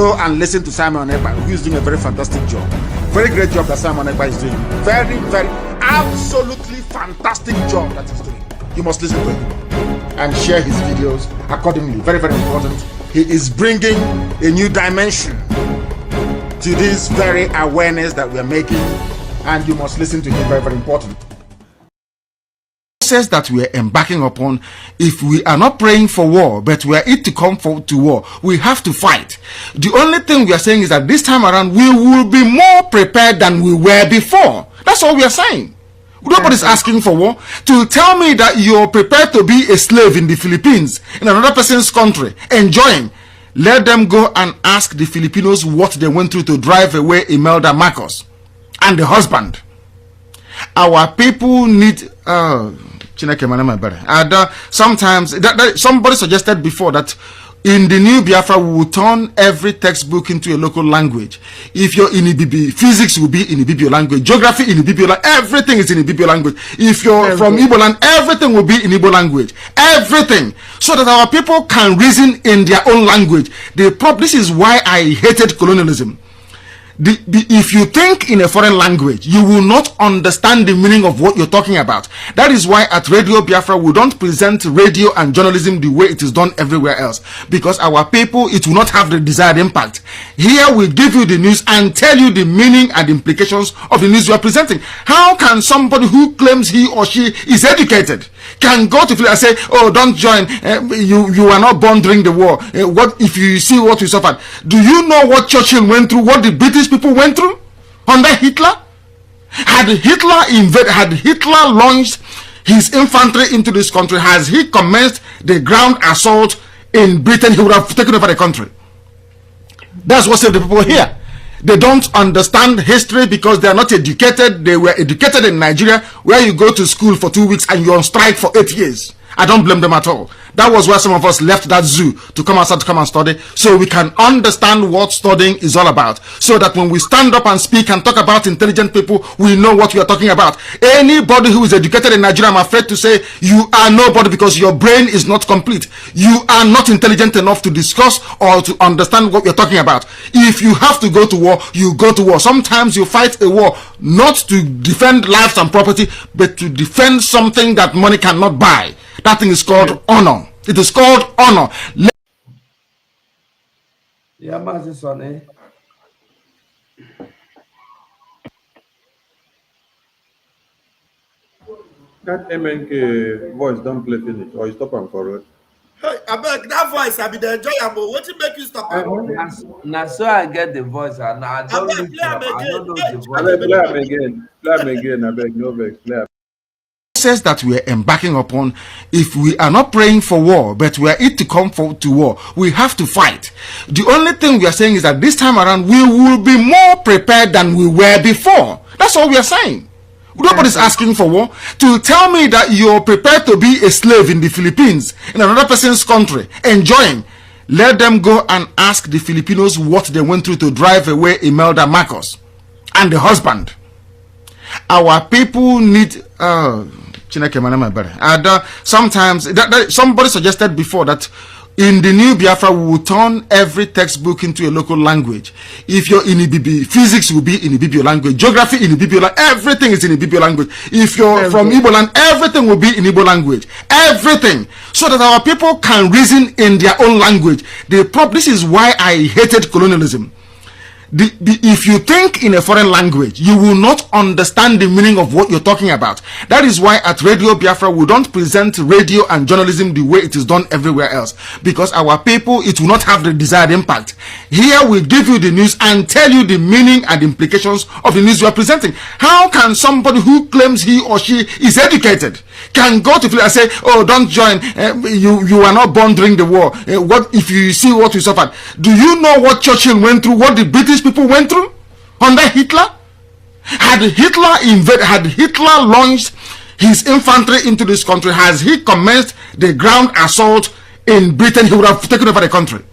Go and listen to Simon Ekpa, who is doing a very fantastic job. Very great job that Simon Ekpa is doing. Very, very, absolutely fantastic job that he's doing. You must listen to him and share his videos accordingly. Very, very important. He is bringing a new dimension to this very awareness that we are making, and you must listen to him. Very, very important. That we are embarking upon, if we are not praying for war, but we are it to come to war, we have to fight. The only thing we are saying is that this time around we will be more prepared than we were before. That's all we are saying. Nobody's asking for war. To tell me that you're prepared to be a slave in the Philippines, in another person's country, enjoying, let them go and ask the Filipinos what they went through to drive away Imelda Marcos and the husband. Our people need sometimes somebody suggested before that in the new Biafra we will turn every textbook into a local language. If you're in Ibibio, physics will be in Ibibio language, geography in Ibibio language, everything is in Ibibio language. If you're from Igbo land, everything will be in Igbo language. Everything. So that our people can reason in their own language. This is why I hated colonialism. If you think in a foreign language, you will not understand the meaning of what you're talking about. That is why at Radio Biafra, we don't present radio and journalism the way it is done everywhere else. Because our people, it will not have the desired impact. Here we give you the news and tell you the meaning and implications of the news you are presenting. How can somebody who claims he or she is educated can go to and say, oh, don't join, you are not born during the war. What if you see what we suffered? Do you know what Churchill went through, what the British people went through under Hitler? Had Hitler launched his infantry into this country, has he commenced the ground assault in Britain, he would have taken over the country. That's what saved the people here. They don't understand history because they are not educated. They were educated in Nigeria, where you go to school for 2 weeks and you're on strike for 8 years. I don't blame them at all. That was why some of us left that zoo to come outside to come and study, so we can understand what studying is all about. So that when we stand up and speak and talk about intelligent people, we know what we are talking about. Anybody who is educated in Nigeria, I'm afraid to say, you are nobody because your brain is not complete. You are not intelligent enough to discuss or to understand what you're talking about. If you have to go to war, you go to war. Sometimes you fight a war not to defend lives and property, but to defend something that money cannot buy. That thing is called honor. It is called honor. Yeah, Mazi, Sonny. That MNK voice don't play finish, or you stop and forward. Hey, I beg that voice. I be the enjoyable. What you make you stop? Now, so I get the voice, and I don't know the voice. Play him again. I beg, no vex. Play. That we are embarking upon, if we are not praying for war, but we are it to come to war, we have to fight. The only thing we are saying is that this time around we will be more prepared than we were before. That's all we are saying. Nobody's asking for war. To tell me that you're prepared to be a slave in the Philippines, in another person's country, enjoying, let them go and ask the Filipinos what they went through to drive away Imelda Marcos and the husband. Our people need sometimes somebody suggested before that in the new Biafra we will turn every textbook into a local language. If you're in Ibibio, physics will be in Ibibio language, geography in Ibibio language, everything is in Ibibio language. If you're from Igbo land, everything will be in Igbo language. Everything. So that our people can reason in their own language. This is why I hated colonialism. If you think in a foreign language, you will not understand the meaning of what you're talking about. That is why at Radio Biafra, we don't present radio and journalism the way it is done everywhere else. Because our people, it will not have the desired impact. Here we give you the news and tell you the meaning and implications of the news you are presenting. How can somebody who claims he or she is educated can go to and say, oh, don't join, you are not born during the war. What if you see what we suffered? Do you know what Churchill went through, what the British people went through under Hitler? Had Hitler launched his infantry into this country, has he commenced the ground assault in Britain, he would have taken over the country.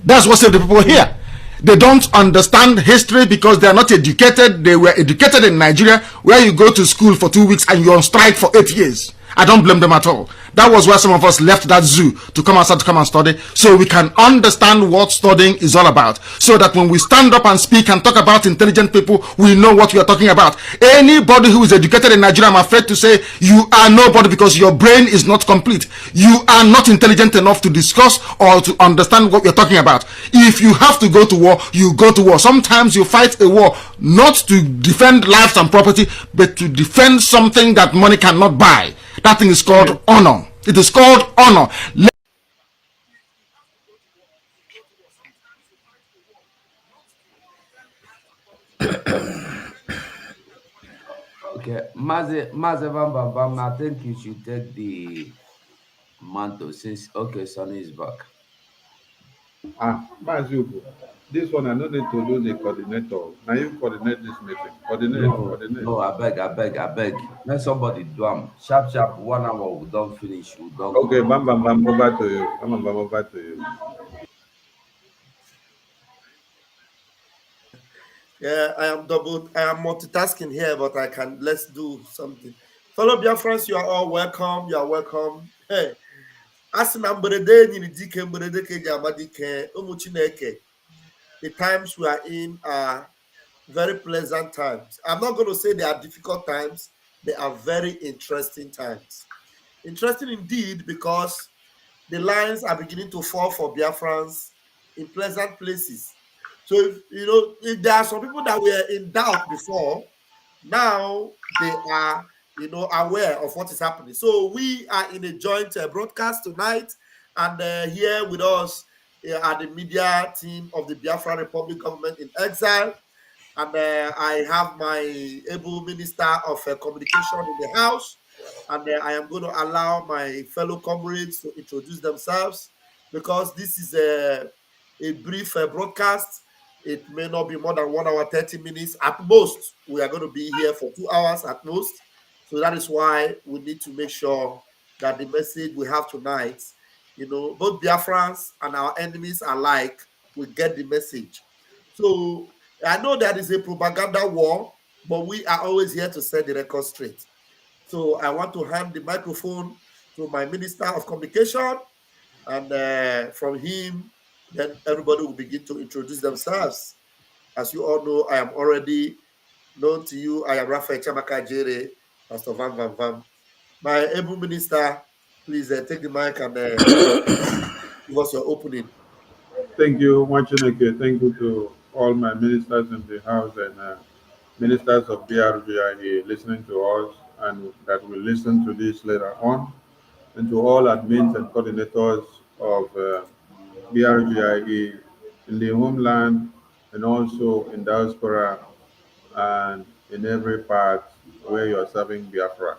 That's what saved the people here. They don't understand history because they are not educated. They were educated in Nigeria, where you go to school for 2 weeks and you're on strike for 8 years. I don't blame them at all. That was why some of us left that zoo to come outside to come and study, so we can understand what studying is all about. So that when we stand up and speak and talk about intelligent people, we know what we are talking about. Anybody who is educated in Nigeria, I'm afraid to say, you are nobody because your brain is not complete. You are not intelligent enough to discuss or to understand what we're talking about. If you have to go to war, you go to war. Sometimes you fight a war not to defend lives and property, but to defend something that money cannot buy. That thing is called honor. It is called honor. Okay, Mazi Bam, I think you should take the mantle since okay, Sonny is back. Mazi, this one I no need to do the coordinator. Now you coordinate this meeting. Coordinate. No, I beg. Let somebody do them. Sharp, sharp, 1 hour, we don't finish, we don't Okay, go. bam, over to you. Bam, over to you. Yeah, I am multitasking here, but let's do something. Fellow Biafrans, you are all welcome. You are welcome. Hey, asina mberede nyiri dike mberede ka eji ama dike ụmụ Chineke. The times we are in are very pleasant times. I'm not going to say they are difficult times. They are very interesting times. Interesting indeed because the lines are beginning to fall for Biafrans in pleasant places. So if there are some people that were in doubt before, now they are aware of what is happening. So we are in a joint broadcast tonight, and here with us are the media team of the Biafra Republic Government in Exile, and I have my able minister of communication in the house, and I am going to allow my fellow comrades to introduce themselves because this is a brief broadcast. It may not be more than 1 hour, 30 minutes. At most, we are going to be here for 2 hours at most. So that is why we need to make sure that the message we have tonight, both Biafrans and our enemies alike will get the message. So I know that is a propaganda war, but we are always here to set the record straight. So I want to hand the microphone to my Minister of Communication, and from him, then everybody will begin to introduce themselves. As you all know, I am already known to you. I am Raphael Chamaka Jere, Pastor Van Van Van. My able minister, please take the mic and give us your opening. Thank you, Wachineke. Thank you to all my ministers in the house and ministers of BRGIA listening to us and that will listen to this later on, and to all admins and coordinators of BRGIE in the homeland and also in diaspora and in every part where you're serving Biafra.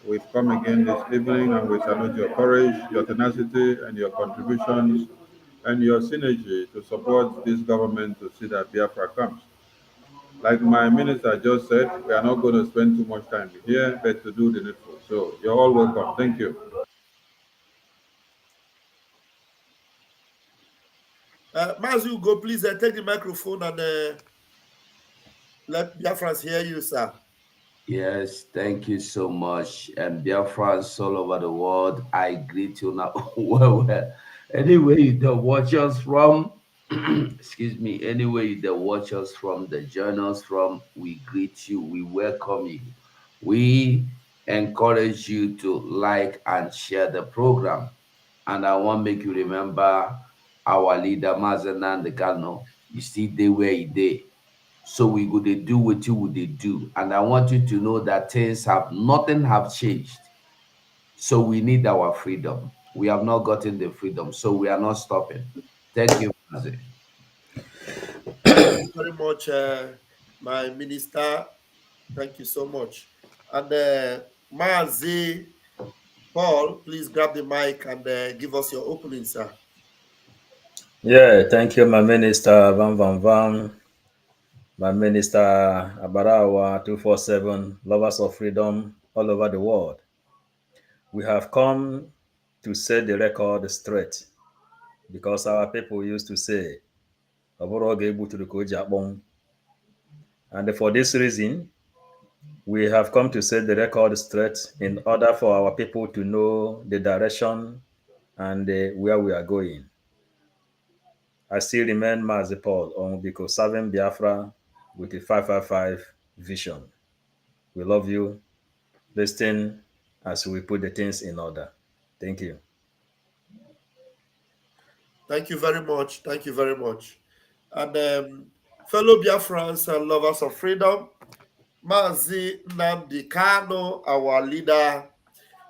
We've come again this evening and we salute your courage, your tenacity, and your contributions and your synergy to support this government to see that Biafra comes. Like my minister just said, we are not going to spend too much time here, but to do the needful. So you're all welcome. Thank you. Mazi, go please take the microphone and let Biafrans hear you, sir. Yes, thank you so much. And Biafrans all over the world, I greet you now. well. Anyway, the watch us from, excuse me, anyway, the watch us from, the journals from, we greet you, we welcome you. We encourage you to like and share the program. And I want to make you remember our leader, Mazi Nnamdi Kanu. You see, they where he did. So we go they do what you would they do. And I want you to know that nothing have changed. So we need our freedom. We have not gotten the freedom, so we are not stopping. Thank you, Mazi. Thank you very much, my minister. Thank you so much. And Mazi Paul, please grab the mic and give us your opening, sir. Yeah, thank you, my minister, Van Van Van, my minister, Abarawa 247, lovers of freedom all over the world. We have come to set the record straight because our people used to say, and for this reason, We have come to set the record straight in order for our people to know the direction and where we are going. I still remain Mazi Paul Onwubiko, serving Biafra with a 555 vision. We love you. Listen as we put the things in order. Thank you. Thank you very much. Thank you very much. And fellow Biafrans and lovers of freedom, Mazi Nnamdi Kanu, our leader,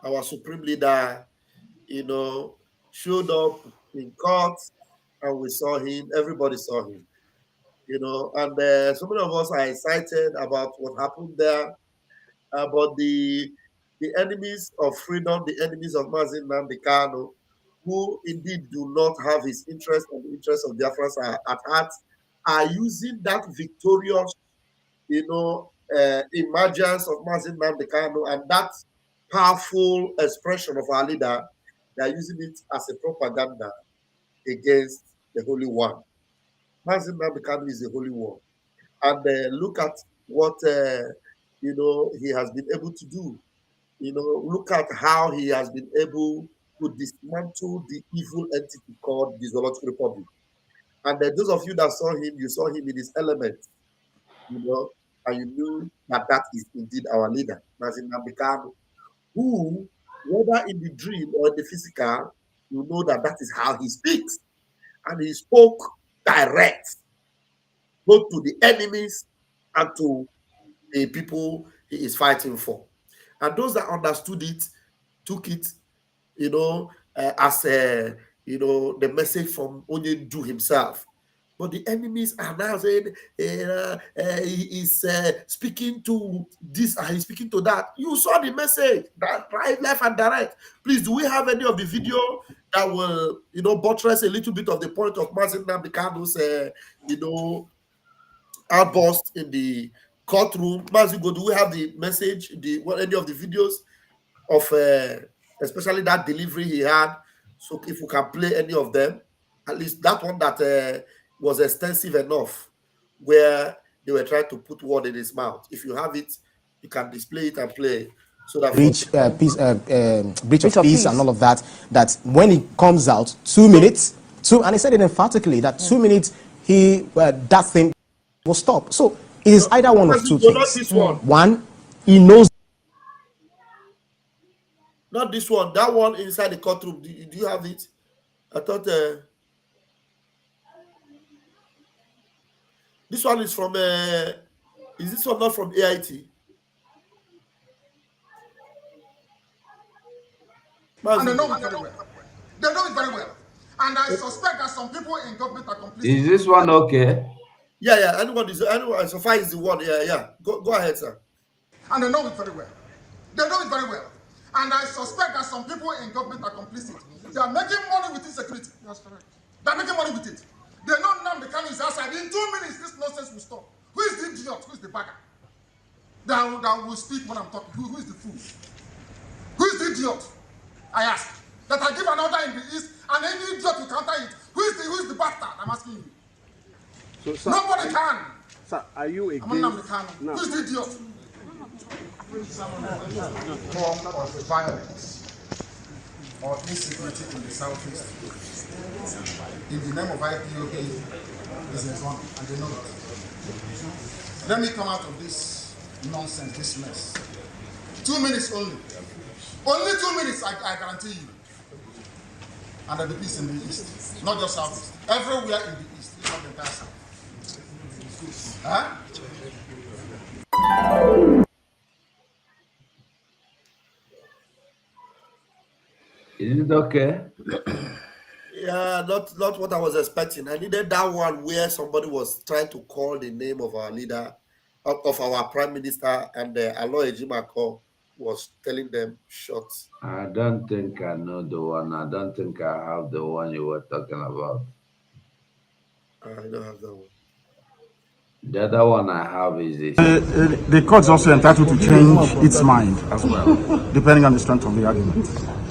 our supreme leader, showed up in court, and we saw him. Everybody saw him, and so many of us are excited about what happened there. But the enemies of freedom, the enemies of Mazi Nnamdi Kanu, who indeed do not have his interest and the interest of Biafrans at heart, are using that victorious, emergence of Mazi Nnamdi Kanu and that powerful expression of our leader. They are using it as a propaganda against the Holy One. Mazi Nnamdi Kanu is the Holy One. And look at what, he has been able to do. Look at how he has been able to dismantle the evil entity called the Zoological Republic. And those of you that saw him, you saw him in his element, and you knew that is indeed our leader, Mazi Nnamdi Kanu, who, whether in the dream or in the physical, you know that is how he speaks. And he spoke direct, both to the enemies and to the people he is fighting for. And those that understood it took it, as the message from Onyendu himself. But the enemies are now saying he is speaking to this and he's speaking to that. You saw the message, that right, left, and direct. Please, do we have any of the video that will, buttress a little bit of the point of Mazi Nnamdi Kanu's, outburst in the courtroom? Mazi, do we have the message, any of the videos of especially that delivery he had? So if we can play any of them, at least that one that was extensive enough, where they were trying to put word in his mouth. If you have it, you can display it and play, so that breach of peace and all of that. That when it comes out, 2 minutes, and he said it emphatically that 2 minutes, that thing will stop. So it is either one of two things. One, he knows. Not this one. That one inside the courtroom. Do you have it? I thought this one is from. Is this one not from AIT? And they know it very well. They know it very well. And I suspect that some people in government are complicit. Is this one okay? Yeah. Anyone so far is the one. Yeah. Go ahead, sir. And they know it very well. They know it very well. And I suspect that some people in government are complicit. They are making money with insecurity. That's correct. They are making money with it. They know Nnamdi Kanu is outside. In 2 minutes, this nonsense will stop. Who is the idiot? Who is the bagger? That will speak when I'm talking. Who is the fool? Who is the idiot? I ask. That I give an order in the east, and any idiot will counter it. Who is the bastard? I'm asking you. So, sir, nobody can. Sir, are you against? Nnamdi Kanu. No. Who is the idiot? Form of violence or insecurity in the southeast in the name of IPOB is wrong, and they know it. Let me come out of this nonsense, this mess. 2 minutes only. Only 2 minutes, I guarantee you. And there'll be peace in the east, not just southeast. Everywhere in the east, not the entire south. Huh? Is it okay? Yeah, not what I was expecting. I needed that one where somebody was trying to call the name of our leader, of our prime minister, and Aloy Ejimako was telling them shut. I don't think I know the one. I don't think I have the one you were talking about. I don't have that one. The other one I have is this. The court's also entitled to change its mind as well, depending on the strength of the argument.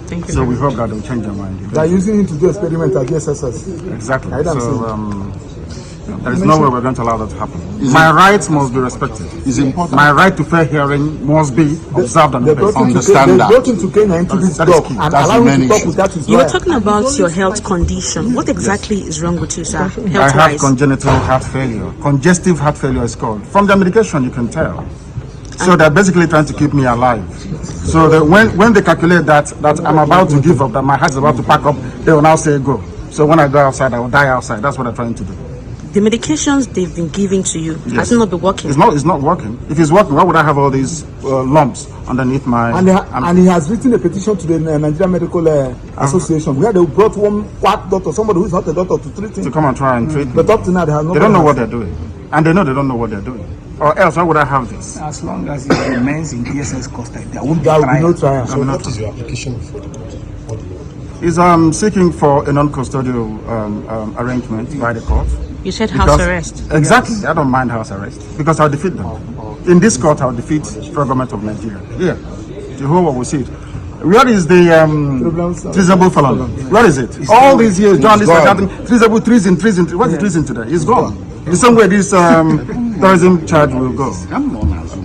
Thank you. So we hope that they'll change their mind. They're using it to do experiment against us. Exactly. So There is no way we're going to allow that to happen. My rights must be respected. It's important. My right to fair hearing must be observed and obeyed. Understand that. Into Kenya into this job and allow him to talk with that. You were talking about your health condition. What exactly is wrong with you, sir? I have congenital heart failure. Congestive heart failure is called. From the medication, you can tell. So they're basically trying to keep me alive. So that when they calculate that I'm about to give up, that my heart is about to pack up, they will now say go. So when I go outside, I will die outside. That's what they're trying to do. The medications they've been giving to you, has it not been working? It's not working. If it's working, why would I have all these lumps underneath my... And he has written a petition to the Nigerian Medical Association where they brought one quack doctor, somebody who is not a doctor, to treat him. To come and try and treat me. But up to now, they have no... They don't know what they're doing. And they know they don't know what they're doing. Or else, why would I have this? As long as it remains in DSS custody, there won't be no trial. So what is your application before the court? Is seeking for a non-custodial arrangement by the court. You said house arrest. Exactly. I don't mind house arrest because I'll defeat them. In this court, I'll defeat the government of Nigeria. Here, the whole world will see it. Where is the treasonable felon? Where is it? All these years, journalists are shouting treasonable, treason. What's the treason today? It's gone. The same way this terrorism charge will go.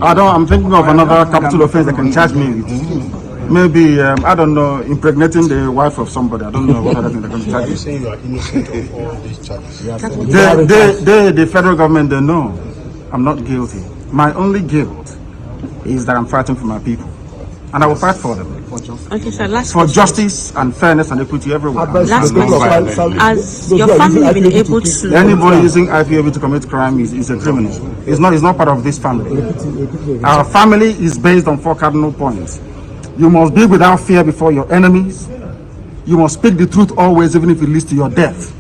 I'm thinking of another capital offense they can charge me with. Maybe, I don't know, impregnating the wife of somebody. I don't know what other thing they're going to charge. Are you saying you are innocent of all these charges? The federal government, they know I'm not guilty. My only guilt is that I'm fighting for my people. And I will fight for them. Okay, sir, last for justice and fairness and equity everywhere. Last question. Has your family been able to... Anybody using IPOB to commit crime is a criminal. It's not part of this family. Our family is based on 4 cardinal points. You must be without fear before your enemies. You must speak the truth always, even if it leads to your death.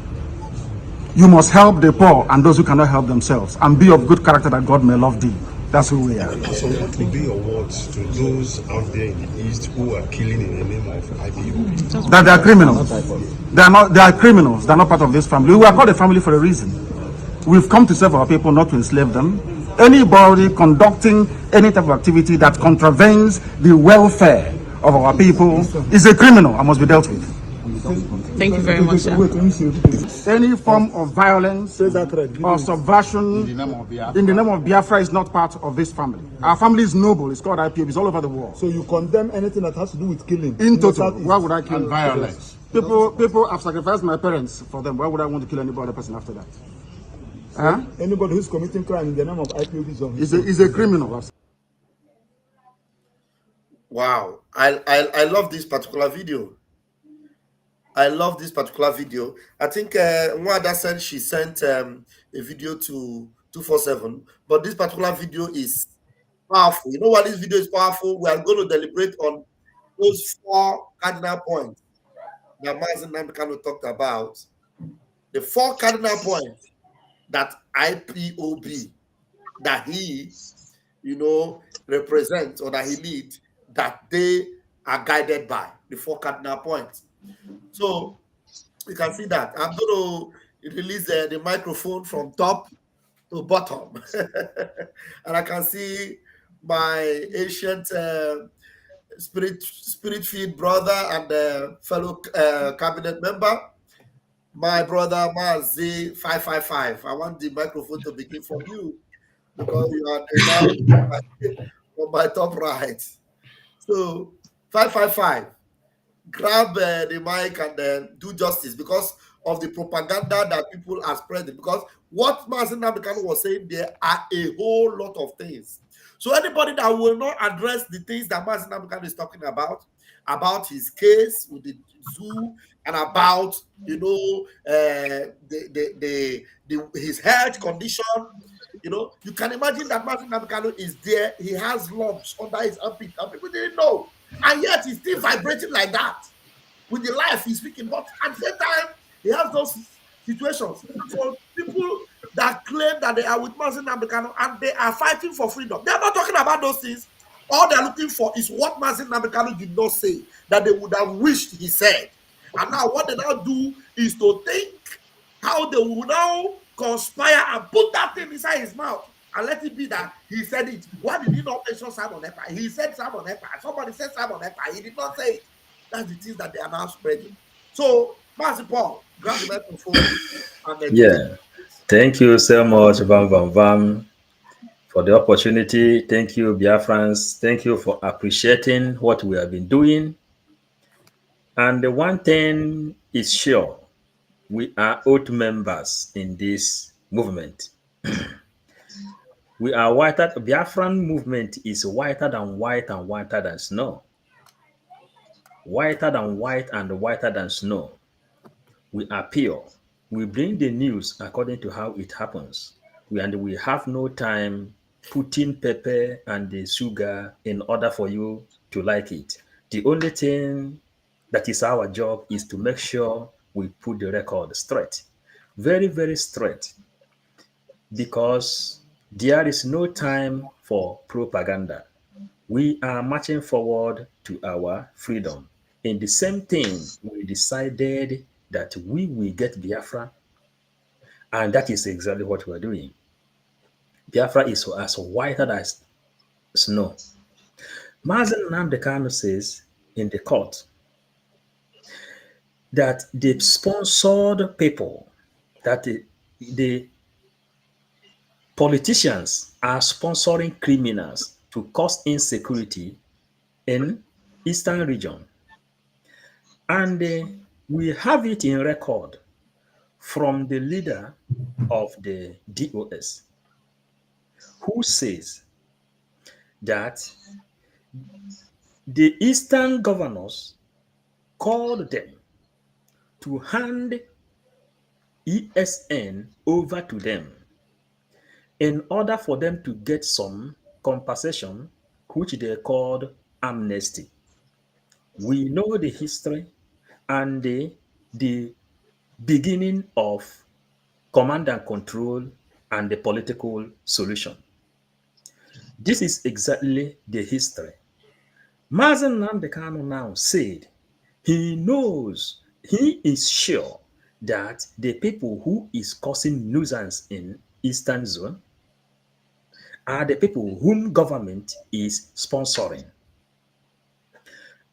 You must help the poor and those who cannot help themselves, and be of good character that God may love thee. That's who we are. So what will be your words to those out there in the East who are killing in the name of IPOB? That they are criminals. They are criminals. They are not part of this family. We are called a family for a reason. We've come to serve our people, not to enslave them. Anybody conducting any type of activity that contravenes the welfare of our people is a criminal and must be dealt with. Thank you very much, sir. Any form of violence or subversion in the name of Biafra is not part of this family. Our family is noble. It's called IPOB. It's all over the world. So you condemn anything that has to do with killing? In total, why would I kill? And violence. People have sacrificed my parents for them. Why would I want to kill any other person after that? So anybody who's committing crime in the name of IPOB is a criminal. Wow, I love this particular video. I love this particular video. I think Nwada said she sent a video to 247, but this particular video is powerful. You know why this video is powerful? We are going to deliberate on those 4 cardinal points that Mazi Nnamdi talked about. The 4 cardinal points that IPOB, that he, represents or that he leads, that they are guided by. The 4 cardinal points. So you can see that. I'm going to release the microphone from top to bottom. And I can see my ancient spirit-filled brother and fellow cabinet member, my brother Mazi 555. I want the microphone to begin from you because you are on my top right. So 555. Grab the mic and then do justice because of the propaganda that people are spreading. Because what Mazi Nnamdi was saying, there are a whole lot of things. So anybody that will not address the things that Mazi Nnamdi is talking about his case with the zoo and about his health condition, you can imagine that Mazi Nnamdi is there. He has lumps under his armpit, and people didn't know. And yet he's still vibrating like that with the life he's speaking. But at the same time, he has those situations. So people that claim that they are with Mazi Nnamdi and they are fighting for freedom, they're not talking about those things. All they're looking for is what Mazi Nnamdi did not say, that they would have wished he said. And now what they now do is to think how they will now conspire and put that thing inside his mouth. And let it be that he said it. Why did he not mention Simon Ekpa? He said Simon Ekpa. Somebody said Simon Ekpa. He did not say it. That's the things that they are now spreading. So, Mazi Paul, grab the microphone. And Thank you so much, Vam Vam Vam, for the opportunity. Thank you, Biafrans. Thank you for appreciating what we have been doing. And the one thing is sure, we are old members in this movement. We are whiter. Biafran movement is whiter than white and whiter than snow. Whiter than white and whiter than snow. We are pure. We bring the news according to how it happens. We have no time putting pepper and the sugar in order for you to like it. The only thing that is our job is to make sure we put the record straight. Very, very straight. Because there is no time for propaganda. We are marching forward to our freedom. In the same thing, we decided that we will get Biafra, and that is exactly what we're doing. Biafra is as whiter as snow. Mazi Nnamdi Kanu says in the court that the sponsored people, that the politicians are sponsoring criminals to cause insecurity in Eastern region. And we have it in record from the leader of the DOS, who says that the Eastern governors called them to hand ESN over to them in order for them to get some compensation, which they called amnesty. We know the history and the beginning of command and control and the political solution. This is exactly the history. Mazi Nnamdi Kanu now said he knows, he is sure that the people who is causing nuisance in Eastern Zone are the people whom government is sponsoring.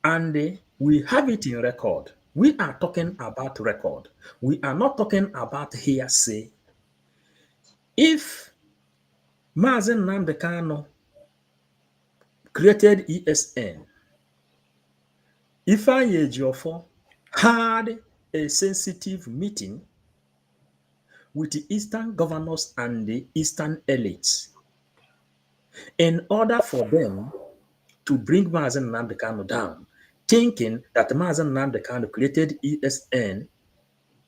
And we have it in record. We are talking about record. We are not talking about hearsay. If Mazi Nnamdi Kanu created ESN, Ifeanyi Ejiofor had a sensitive meeting with the Eastern governors and the Eastern elites in order for them to bring Mazi Nnamdi Kanu down, thinking that Mazi Nnamdi Kanu created ESN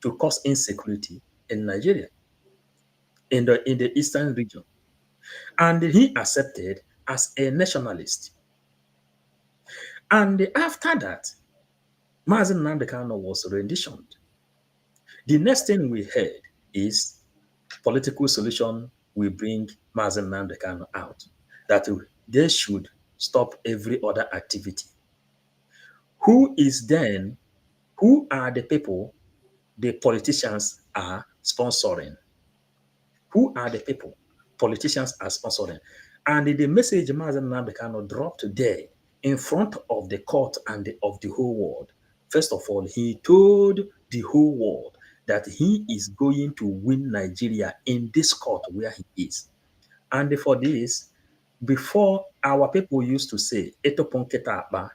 to cause insecurity in Nigeria, in the Eastern region. And he accepted as a nationalist. And after that, Mazi Nnamdi Kanu was renditioned. The next thing we heard is political solution will bring Mazi Nnamdi Kanu out, that they should stop every other activity. Who are the people the politicians are sponsoring? Who are the people politicians are sponsoring? And the message Mazi Nnamdi Kanu dropped there in front of the court and of the whole world. First of all, he told the whole world that he is going to win Nigeria in this court where he is. And for this, before our people used to say, Etoponketa Akpa,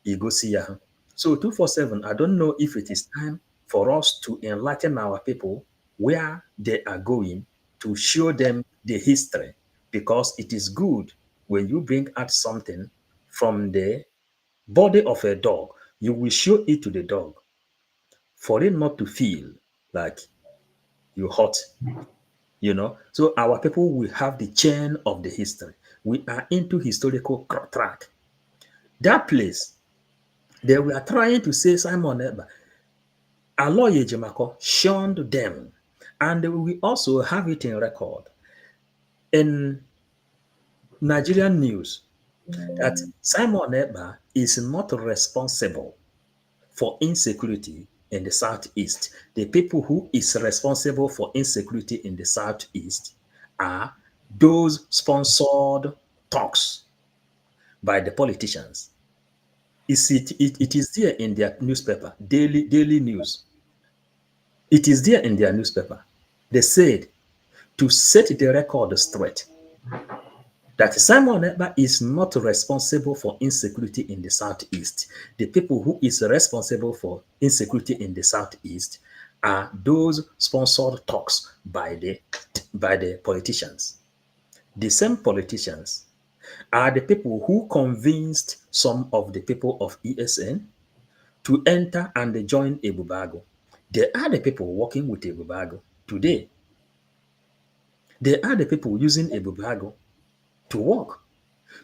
Igosiya. So 247, I don't know if it is time for us to enlighten our people where they are going, to show them the history, because it is good when you bring out something from the body of a dog, you will show it to the dog for it not to feel like you hurt, So our people will have the chain of the history. We are into historical track. That place, they were trying to say Simon Ekpa, Aloy Ejimako shunned them. And we also have it in record in Nigerian news that Simon Ekpa is not responsible for insecurity in the Southeast. The people who is responsible for insecurity in the Southeast are those sponsored talks by the politicians. It is there in their newspaper, daily news. It is there in their newspaper. They said to set the record straight that Simon Ekpa is not responsible for insecurity in the Southeast. The people who is responsible for insecurity in the Southeast are those sponsored talks by the politicians. The same politicians are the people who convinced some of the people of ESN to enter and join Ebubago. They are the people working with Ebubago today. They are the people using Ebubago to work.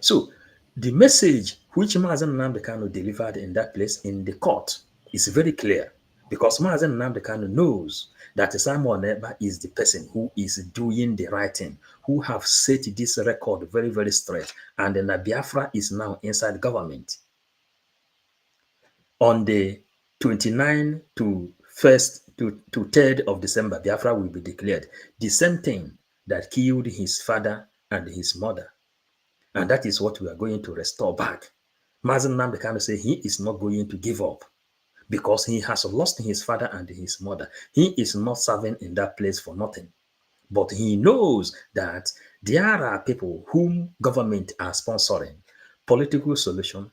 So the message which Mazi Nnamdi Kanu delivered in that place in the court is very clear, because Mazi Nnamdi Kanu knows that Simon Ekpa is the person who is doing the right thing, who have set this record very, very straight, and then Biafra is now inside government. On the 29th to 1st to 3rd of December, Biafra will be declared. The same thing that killed his father and his mother. And that is what we are going to restore back. Mazi Nnamdi Kanu say he is not going to give up because he has lost his father and his mother. He is not serving in that place for nothing. But he knows that there are people whom government are sponsoring. Political solution,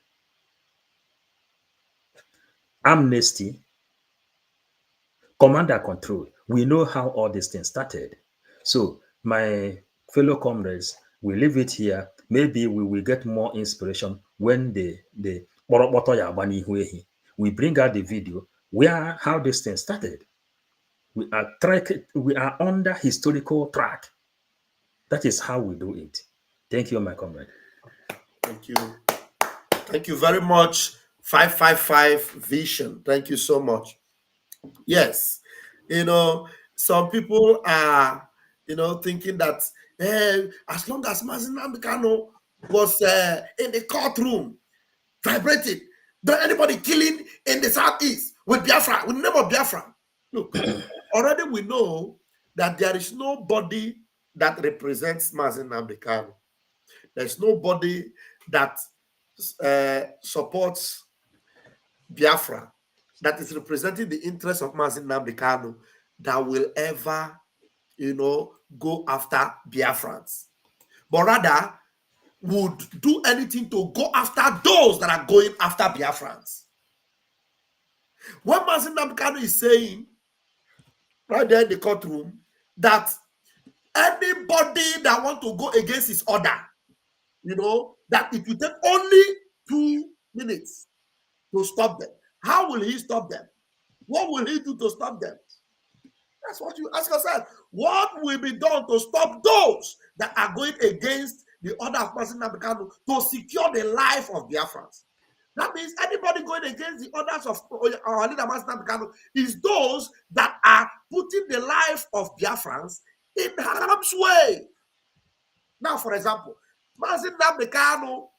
amnesty, command and control. We know how all these things started. So my fellow comrades, we leave it here. Maybe we will get more inspiration when we bring out the video where how this thing started. We are under historical track. That is how we do it. Thank you, my comrade. Thank you. Thank you very much. 555 Vision. Thank you so much. Yes. Some people are, thinking that as long as Mazi Nnamdi Kanu was in the courtroom, vibrating, don't anybody killing in the Southeast with Biafra, with the name of Biafra. Look, already we know that there is nobody that represents Mazi Nnamdi Kanu. There's nobody that supports Biafra, that is representing the interest of Mazi Nnamdi Kanu, that will ever, go after Biafrans, but rather would do anything to go after those that are going after Biafrans. What Mazi Nnamdi Kanu is saying right there in the courtroom, that anybody that want to go against his order, that it will take only 2 minutes to stop them. How will he stop them? What will he do to stop them? That's what you ask yourself. What will be done to stop those that are going against the order of Mazi Nnamdi Kanu to secure the life of Biafrans? That means anybody going against the orders of our leader Mazi Nnamdi Kanu is those that are putting the life of Biafrans in harm's way. Now, for example, Mazi Nnamdi Kanu,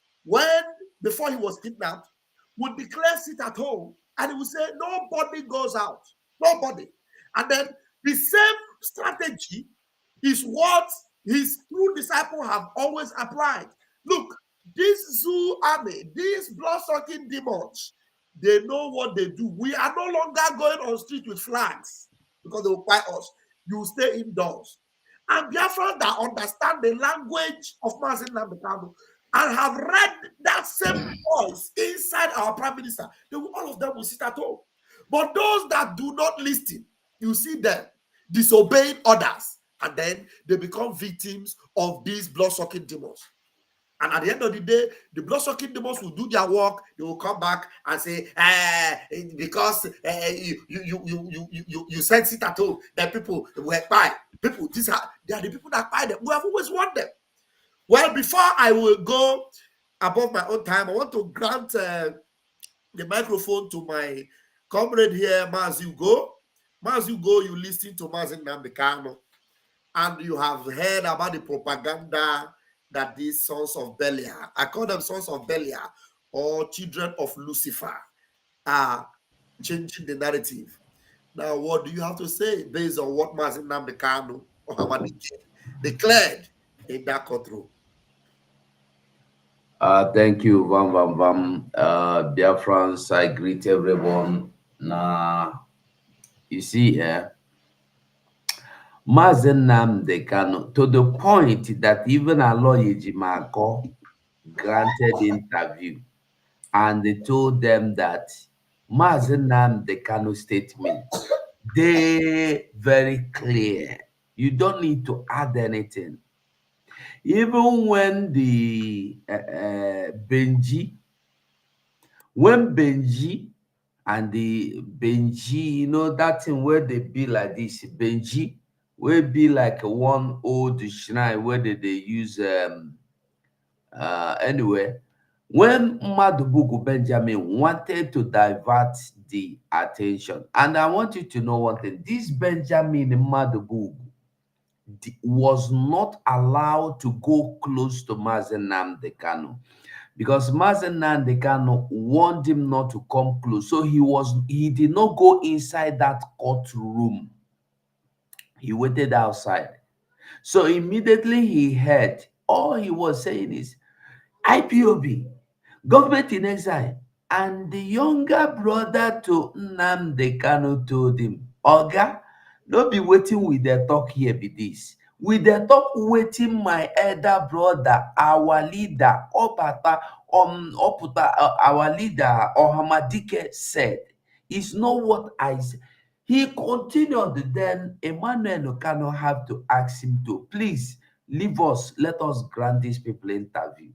before he was kidnapped, would declare sit at home, and he would say nobody goes out, nobody. And then the same strategy is what his true disciples have always applied. Look, this zoo army, these blood-sucking demons, they know what they do. We are no longer going on street with flags because they will fight us. You stay indoors. And Biafrans that understand the language of Mazi Nnamdi Kanu and have read that same voice inside our prime minister, all of them will sit at home. But those that do not listen, you see them disobeying orders, and then they become victims of these blood-sucking demons. And at the end of the day, the blood-sucking demons will do their work. They will come back and say, because you said sit at home, that people were by people. They are the people that buy them. We have always want them. Well, before I will go above my own time, I want to grant the microphone to my comrade here, Mazi. Mazi, you listen to Mazi Nnamdi Kanu, and you have heard about the propaganda that these sons of Belial, I call them sons of Belial, or children of Lucifer, are changing the narrative. Now, what do you have to say based on what Mazi Nnamdi Kanu declared in that courtroom? Thank you, Biafrans. I greet everyone. You see, Mazi Nnamdi Kanu, to the point that even Aloy Ejimako granted interview and they told them that Mazi Nnamdi Kanu statement, they very clear. You don't need to add anything. Even when the Benji, when Benji and the Benji, you know that thing where they be like this, Benji will be like one old shrine where they use anyway. When Madubugu Benjamin wanted to divert the attention, and I want you to know one thing: this Benjamin Madubugu was not allowed to go close to Mazi Nnamdi Kanu because Mazi Nnamdi Kanu warned him not to come close. So he did not go inside that courtroom. He waited outside. So immediately he heard, all he was saying is IPOB, government in exile. And the younger brother to Nnamdi Kanu told him, Oga, no be waiting with the talk here be this. With the talk waiting my elder brother, our leader, Opata, Oputa, our leader, Ohamadike said. It's not what I said. He continued, then Emmanuel Kanu have to ask him to, please, leave us, let us grant these people interview.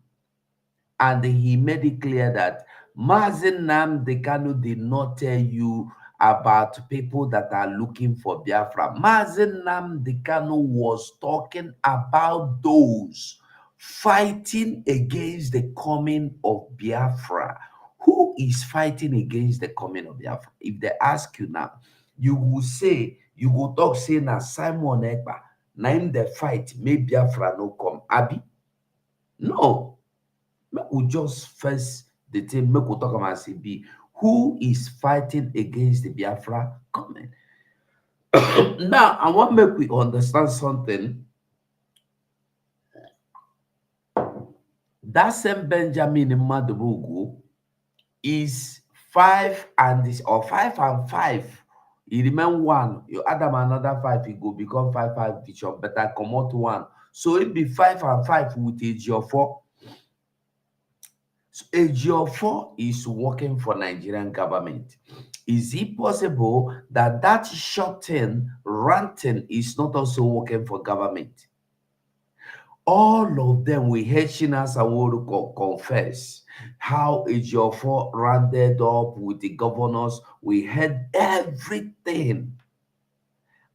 And he made it clear that Mazi Nnamdi Kanu did not tell you about people that are looking for Biafra. Mazi Nnamdi Kanu was talking about those fighting against the coming of Biafra. Who is fighting against the coming of Biafra? If they ask you now, you will say, you will talk say na Simon Ekpa, name the fight, may Biafra no come. Abi? No. Make we just first the thing, make we talk about CB. Who is fighting against the Biafra coming? Now, I want to make we understand something. That same Benjamin Madubugu is 5 and this or 5 and 5. You remember one, you add them another 5, it go become 5 bishop, but I come out one. So it be 5 and 5 with AG4. So AG4 is working for Nigerian government. Is it possible that that short-term ranting is not also working for government? All of them, we heard Shinas Aworu confess how AG4 rounded up with the governors. We heard everything.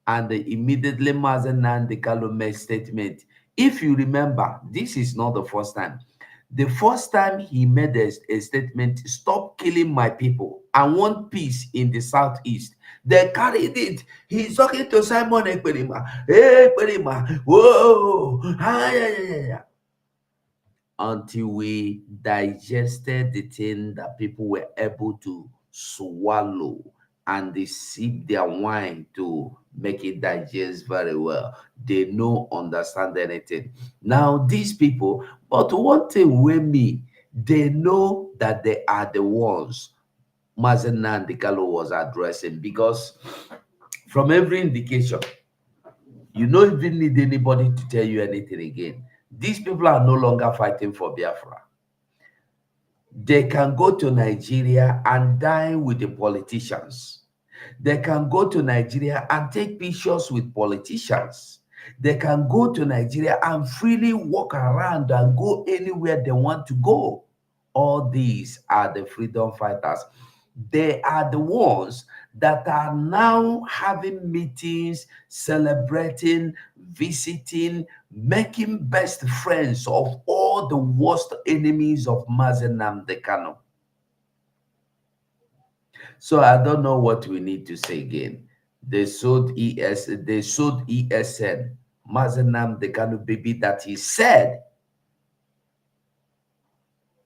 And immediately Mazi Nnamdi Kanu made statement. If you remember, this is not the first time. The first time he made a statement, stop killing my people. I want peace in the southeast. They carried it. He's talking to Simon Ekperima. Hey, Ekperima. Whoa. Until we digested the thing that people were able to swallow and they sip their wine to make it digest very well. They don't understand anything. Now, these people, but one thing with me, they know that they are the ones Mazi Nnamdi Kanu was addressing, because from every indication, you don't even need anybody to tell you anything again. These people are no longer fighting for Biafra. They can go to Nigeria and dine with the politicians. They can go to Nigeria and take pictures with politicians. They can go to Nigeria and freely walk around and go anywhere they want to go. All these are the freedom fighters. They are the ones that are now having meetings, celebrating, visiting, making best friends of all the worst enemies of Mazi Nnamdi Kanu. So I don't know what we need to say again. They sold ESN, Mazi Nnamdi Kanu baby, that he said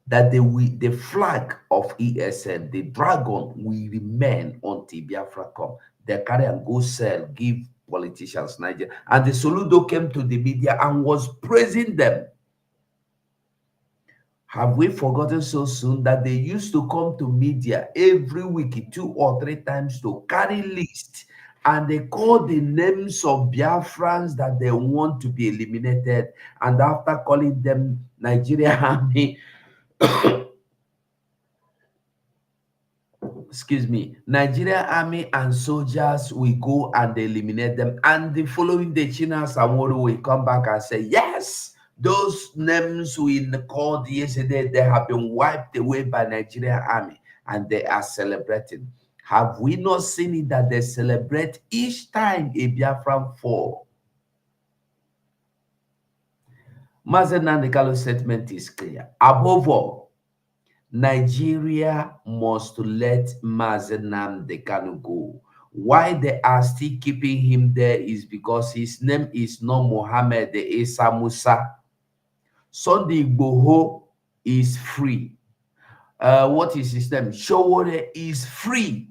that the flag of ESN, the dragon, will remain until Biafra come. They carry and go sell, give politicians Nigeria. And the Soludo came to the media and was praising them. Have we forgotten so soon that they used to come to media every week, 2 or 3 times, to carry lists and they call the names of Biafrans that they want to be eliminated. And after calling them Nigeria Army, excuse me, Nigeria Army and soldiers will go and eliminate them. And the following day, China Samoro will come back and say, yes, those names we called yesterday, they have been wiped away by Nigeria Army, and they are celebrating. Have we not seen it that they celebrate each time a Biafran fall? Mazi Nnamdi statement is clear. Above all, Nigeria must let Mazi Nnamdi go. Why they are still keeping him there is because his name is not Mohammed Isa Musa. Sunday Igboho is free. What is his name? Showore is free.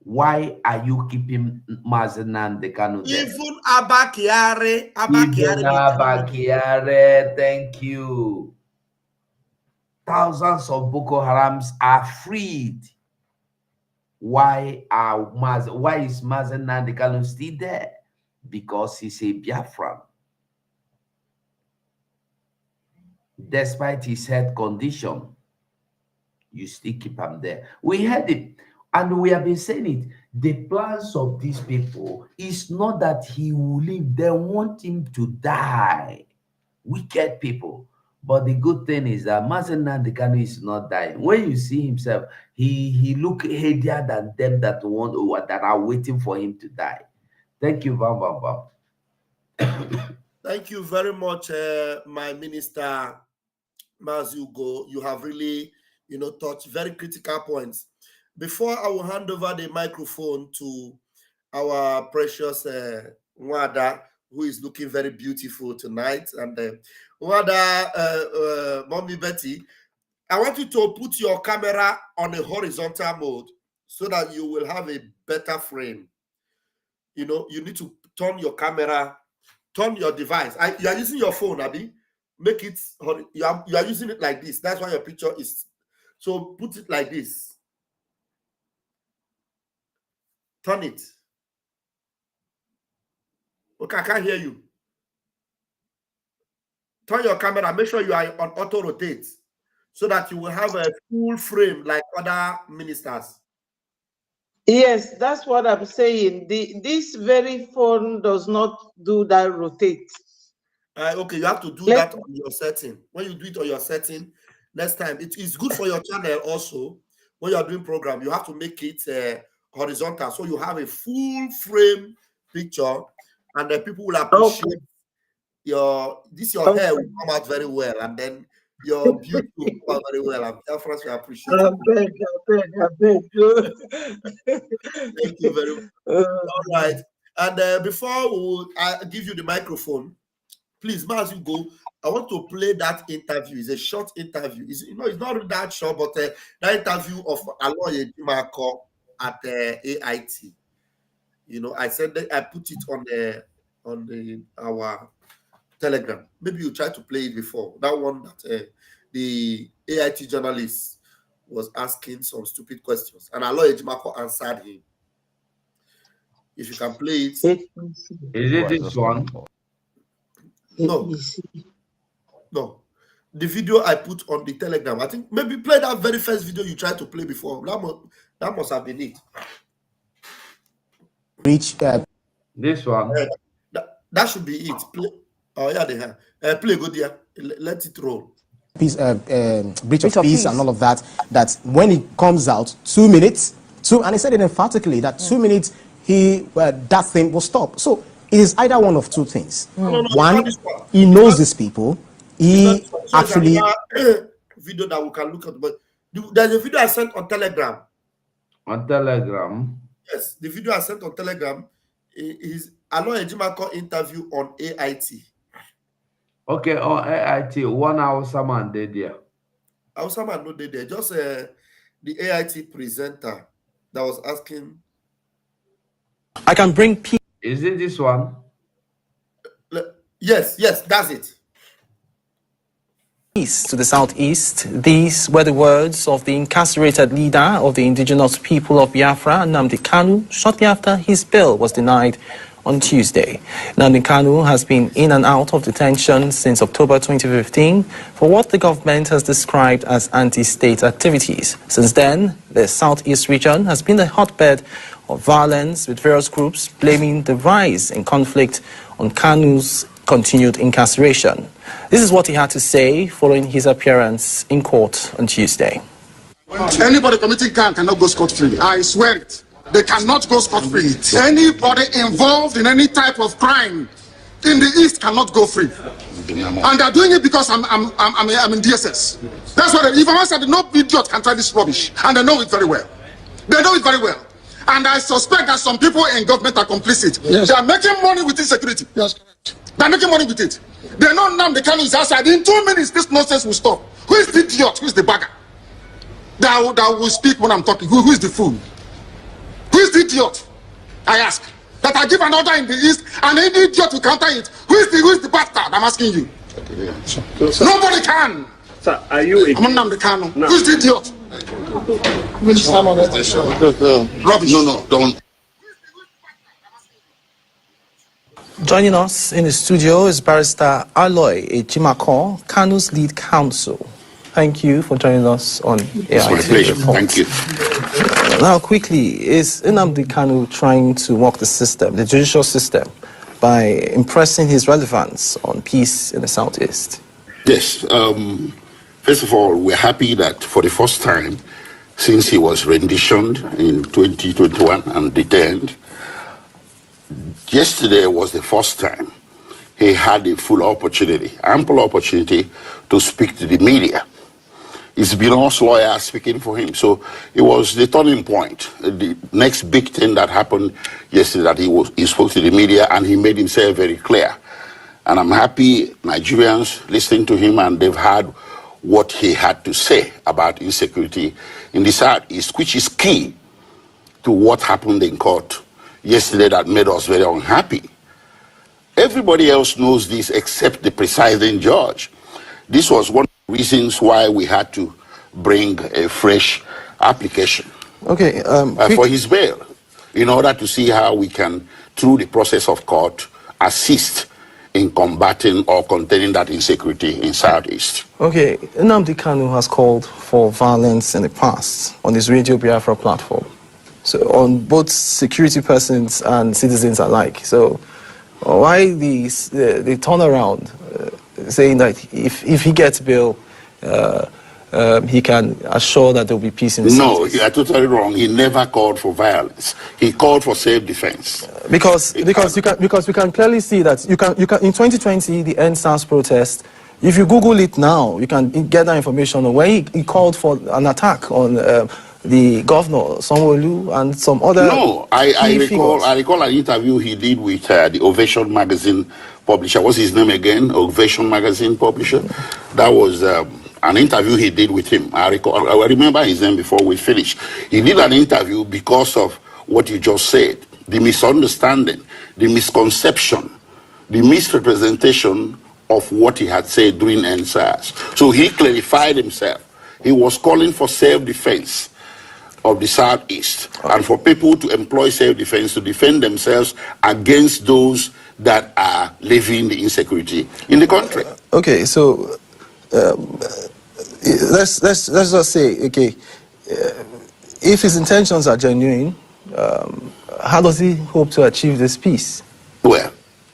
Why are you keeping Mazi Nnamdi there? Even Abakiare, Even Abakiare, thank you. Thousands of Boko Harams are freed. Why is Mazi Nnamdi still there? Because he's a Biafran. Despite his health condition, you still keep him there. We heard it, and we have been saying it. The plans of these people is not that he will live. They want him to die. Wicked people. But the good thing is that Mazi Nnamdi is not dying. When you see himself, he look headier than them that are waiting for him to die. Thank you, Bam Bam Bam. Thank you very much, my minister Mazi. You have really, touched very critical points. Before I will hand over the microphone to our precious Nwada, who is looking very beautiful tonight, and Nwada, Mommy Betty, I want you to put your camera on a horizontal mode so that you will have a better frame. You need to turn your camera, turn your device. You are using your phone, Abi. Make it, you are using it like this. That's why your picture is. So put it like this. Turn it. Okay, I can't hear you. Turn your camera. Make sure you are on auto rotate so that you will have a full frame like other ministers. Yes, that's what I'm saying. This very phone does not do that rotate. Okay, you have to do that on your setting. When you do it on your setting, next time, it is good for your channel also. When you are doing program, you have to make it horizontal, so you have a full frame picture, and then people will appreciate your hair will come out very well, and then your beauty will come out very well, and Biafrans will appreciate it. Thank you very much. All right, and before I give you the microphone, please, as you go, I want to play that interview. It's a short interview. It's not really that short, but that interview of Aloye Dimako at AIT. I said that I put it on our Telegram. Maybe you tried to play it before. That one that the AIT journalist was asking some stupid questions, and Aloye Dimako answered him. If you can play it. Is it this one? No. The video I put on the Telegram. I think maybe play that very first video you tried to play before. That must have been it. This one. That should be it. Play. Oh yeah, they have. Play good there. Let it roll. Peace, breach of peace and all of that. That when it comes out, 2 minutes, and he said it emphatically that 2 minutes, that thing will stop. So it is either one of two things. One, he knows these people. He actually video that we can look at, but there's a video I sent on Telegram. On Telegram. Yes, the video I sent on Telegram is Aloye Dimako interview on AIT. Okay, on AIT, 1 hour someone did there. Someone no did there. Just the AIT presenter that was asking. I can bring peace. Is it this one? Yes, that's it. To the southeast, these were the words of the incarcerated leader of the indigenous people of Biafra, Nnamdi Kanu, shortly after his bail was denied on Tuesday. Nnamdi Kanu has been in and out of detention since October 2015 for what the government has described as anti-state activities. Since then, the southeast region has been a hotbed of violence, with various groups blaming the rise in conflict on Kanu's continued incarceration. This is what he had to say following his appearance in court on Tuesday. Anybody committing crime cannot go scot-free. I swear it. They cannot go scot-free. Anybody involved in any type of crime in the East cannot go free. And they're doing it because I'm in DSS. That's what if I said no idiot can try this rubbish. And they know it very well. They know it very well. And I suspect that some people in government are complicit. Yes. They are making money with insecurity. Yes. They're making money with it. They know now the Kanu is outside. In 2 minutes, this nonsense will stop. Who is the idiot? Who is the bagger? That will speak when I'm talking. Who is the fool? Who is the idiot? I ask. That I give an order in the East and any idiot will counter it. Who is the bastard? I'm asking you. So, nobody can. Sir, are you a... I'm Nnamdi Kanu. No. Who is the idiot? Rubbish. No, don't. Joining us in the studio is Barrister Aloy Ejimako, Kanu's lead counsel. Thank you for joining us on AIT. It's my pleasure. Thank you. Now, quickly, is Nnamdi Kanu trying to walk the system, the judicial system, by impressing his relevance on peace in the southeast? Yes. First of all, we're happy that for the first time since he was renditioned in 2021 and detained, yesterday was the first time he had a full opportunity, ample opportunity to speak to the media. It's been us lawyers speaking for him. So it was the turning point. The next big thing that happened yesterday that he spoke to the media and he made himself very clear. And I'm happy Nigerians listening to him and they've heard what he had to say about insecurity in the Southeast, which is key to what happened in court yesterday that made us very unhappy. Everybody else knows this except the presiding judge. This was one of the reasons why we had to bring a fresh application for his bail, in order to see how we can, through the process of court, assist in combating or containing that insecurity in Southeast. Okay, Nnamdi Kanu has called for violence in the past on his Radio Biafra platform. So on both security persons and citizens alike. So why the turnaround saying that if he gets bail, he can assure that there will be peace in the city? No, you are totally wrong. He never called for violence. He called for self-defense. Because we can clearly see that you can in 2020 the NSAS protest. If you Google it now, you can get that information on where he called for an attack on the governor, Sanwo-Olu, and some other. No, I recall an interview he did with the Ovation magazine publisher. What's his name again? Ovation magazine publisher. That was an interview he did with him. I remember his name before we finished. He did an interview because of what you just said, the misunderstanding, the misconception, the misrepresentation of what he had said during NSAS. So he clarified himself. He was calling for self-defense of the Southeast and for people to employ self-defense to defend themselves against those that are living the insecurity in the country. Okay, so let's just say, okay, if his intentions are genuine, how does he hope to achieve this peace? Well,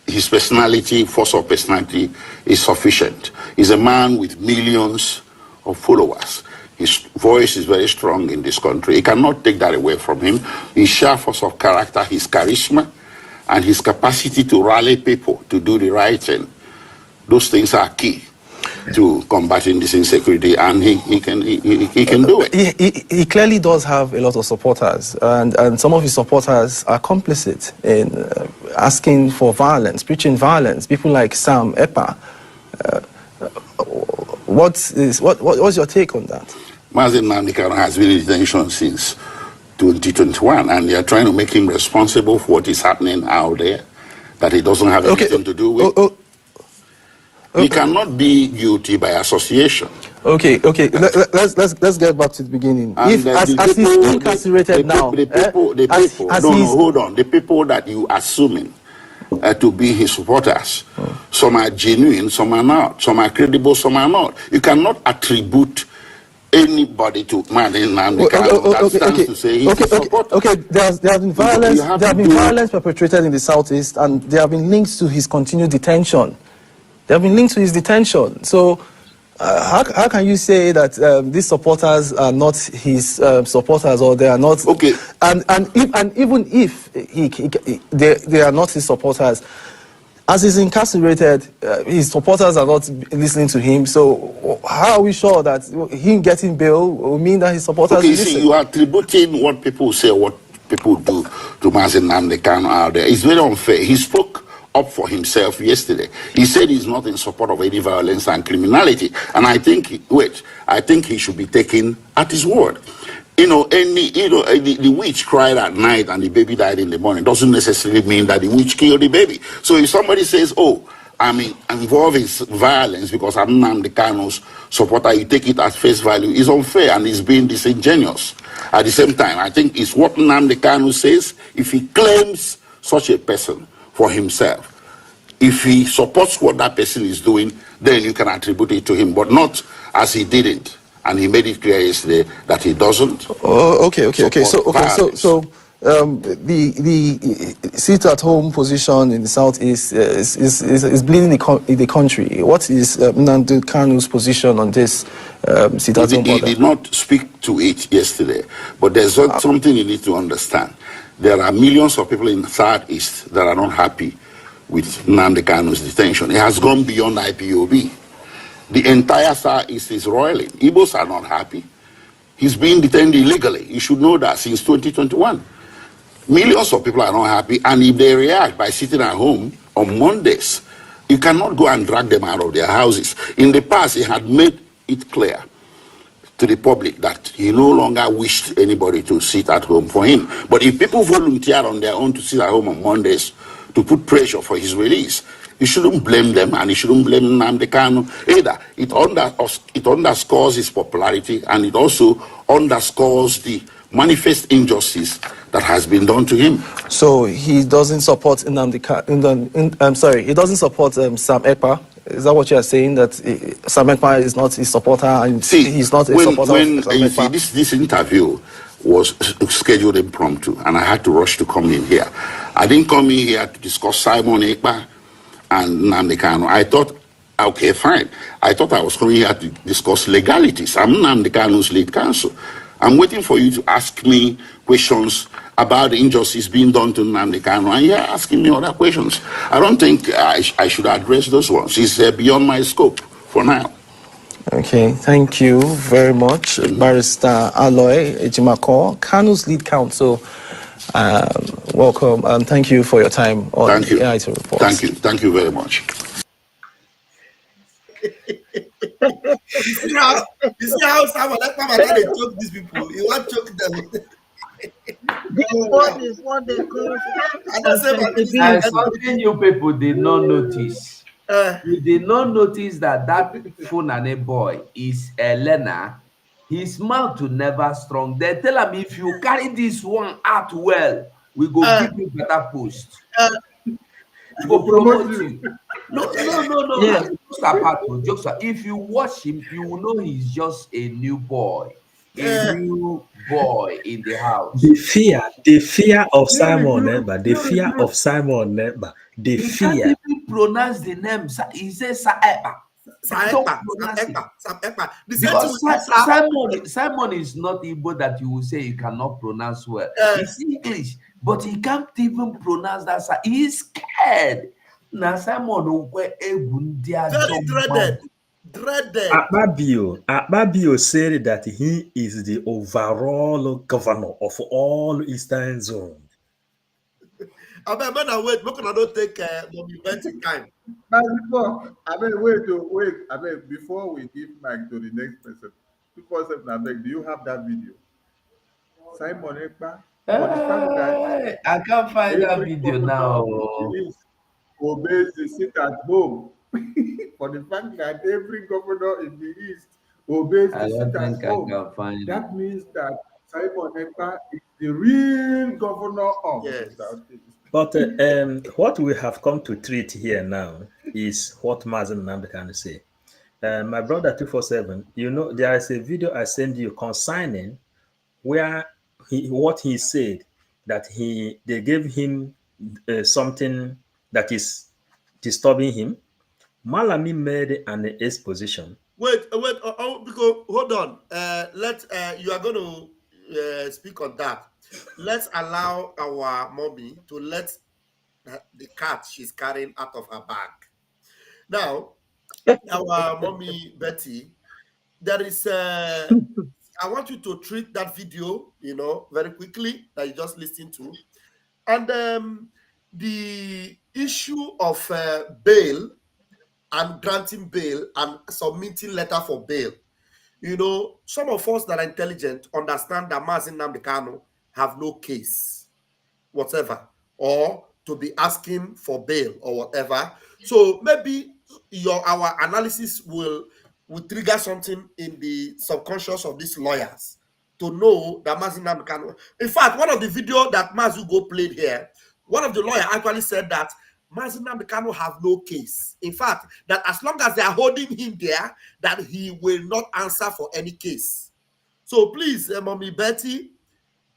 his personality, force of personality is sufficient. He's a man with millions of followers. His voice is very strong in this country. He cannot take that away from him. His sheer force of character, his charisma, and his capacity to rally people to do the right thing. Those things are key to combating this insecurity, and he can do it. He clearly does have a lot of supporters, and some of his supporters are complicit in asking for violence, preaching violence. People like Sam Epa. What's your take on that? Mazi Nnamdi Kanu has been in detention since 2021, and they are trying to make him responsible for what is happening out there that he doesn't have anything to do with. He cannot be guilty by association. Okay. Let's get back to the beginning. And If as he's incarcerated now, the people, hold on. The people that you assuming to be his supporters, some are genuine, some are not. Some are credible, some are not. You cannot attribute anybody to Nnamdi Kanu that stands to say he's a supporter. Okay, there has been violence. There have been violence perpetrated in the southeast, and there have been links to his continued detention. There have been links to his detention. So, how can you say that these supporters are not his supporters, or they are not? Okay. And even if they are not his supporters, as he's incarcerated, his supporters are not listening to him. So how are we sure that him getting bail will mean that his supporters Okay, listen? see, you are attributing what people say, what people do to Mazi Nnamdi Kanu out there. It's very unfair. He spoke up for himself yesterday. He said he's not in support of any violence and criminality. And I think he should be taken at his word. The witch cried at night and the baby died in the morning doesn't necessarily mean that the witch killed the baby. So if somebody says, oh, I'm involved in violence because I'm Nnamdi Kanu's supporter, you take it at face value, is unfair and is being disingenuous. At the same time, I think it's what Nnamdi Kanu says. If he claims such a person for himself, if he supports what that person is doing, then you can attribute it to him, but not as he didn't. And he made it clear yesterday that he doesn't. Oh, okay. So the sit-at-home position in the southeast is bleeding the country. What is Nnamdi Kanu's position on this sit-at-home He order? did not speak to it yesterday, but there's something you need to understand. There are millions of people in the southeast that are not happy with Nnamdi Kanu's detention. It has gone beyond IPOB. The entire Southeast is roiling. Igbos are not happy. He's being detained illegally. You should know that since 2021. Millions of people are not happy, and if they react by sitting at home on Mondays, you cannot go and drag them out of their houses. In the past, he had made it clear to the public that he no longer wished anybody to sit at home for him. But if people volunteer on their own to sit at home on Mondays to put pressure for his release, you shouldn't blame them, and you shouldn't blame Nnamdi Kanu either. It underscores his popularity, and it also underscores the manifest injustice that has been done to him. So he doesn't support Nnamdi Kanu. I'm sorry, he doesn't support Sam Ekpa. Is that what you are saying? That Sam Ekpa is not his supporter, and he's not a supporter of Sam Ekpa? This interview was scheduled impromptu, and I had to rush to come in here. I didn't come in here to discuss Simon Ekpa and Nnamdi Kanu. I thought, okay, fine. I thought I was coming here to discuss legalities. I'm Nnamdi Kanu's lead counsel. I'm waiting for you to ask me questions about the injustice being done to Nnamdi Kanu, and you're asking me other questions. I don't think I should address those ones. It's beyond my scope for now. Okay, thank you very much, Barrister Aloy Ejimako, Kanu's lead counsel. Welcome, and thank you for your time on the AIT report. Thank you very much. You see how someone like Mama they choke these people. You want to choke them. This one is what they call and something you people did not notice. You did not notice that Funane boy is a learner. His mouth will never strong. They tell him, if you carry this one out well, we go give you better post. We go promote you. No. Yeah. If you watch him, you will know he's just a new boy. A new boy in the house. The fear of Simon Neba. The fear of Simon Neba. The fear. He can't even pronounce the name. He says Saepa. Simon is not Igbo that you will say he cannot pronounce well. It's English, but he can't even pronounce that. He's scared. Now Simon very dreaded. Akpabio said that he is the overall governor of all Eastern Zone. I wait. Look, I don't take monumental time. Wait. Before we give mic to the next person, 247, do you have that video? Simon Ekpa. I can't find that video now. Obeys the sit at home. for the fact that every governor in the East obeys I the don't sit-at think I home. can find it. That means that Simon Ekpa is the real governor of the Yes. Southeast. But what we have come to treat here now is what Mazi Nnamdi can say. My brother 247, you know, there is a video I sent you concerning where what he said that they gave him something that is disturbing him. Malami made an exposition. Wait, because hold on. You are going to speak on that. Let's allow our mommy to let the cat she's carrying out of her bag. Now, our mommy Betty, there is I want you to treat that video, very quickly that you just listened to, and the issue of bail and granting bail and submitting letter for bail. Some of us that are intelligent understand that Mazi Nnamdi Kanu have no case whatever, or to be asking for bail or whatever. So maybe our analysis will trigger something in the subconscious of these lawyers to know that Mazi Nnamdi Kanu. In fact, one of the video that Mazi go played here, one of the lawyers actually said that Mazi Nnamdi Kanu have no case. In fact, that as long as they are holding him there, that he will not answer for any case. So please, Mommy Betty,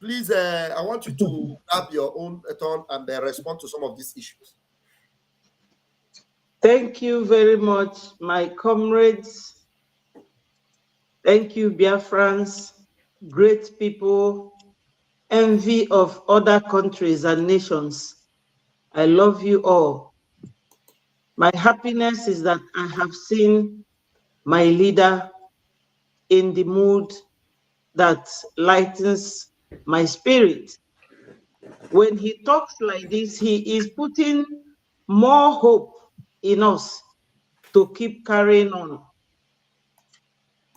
please, I want you to have your own turn and respond to some of these issues. Thank you very much, my comrades. Thank you, Biafrans, great people, envy of other countries and nations. I love you all. My happiness is that I have seen my leader in the mood that lightens my spirit. When he talks like this, he is putting more hope in us to keep carrying on.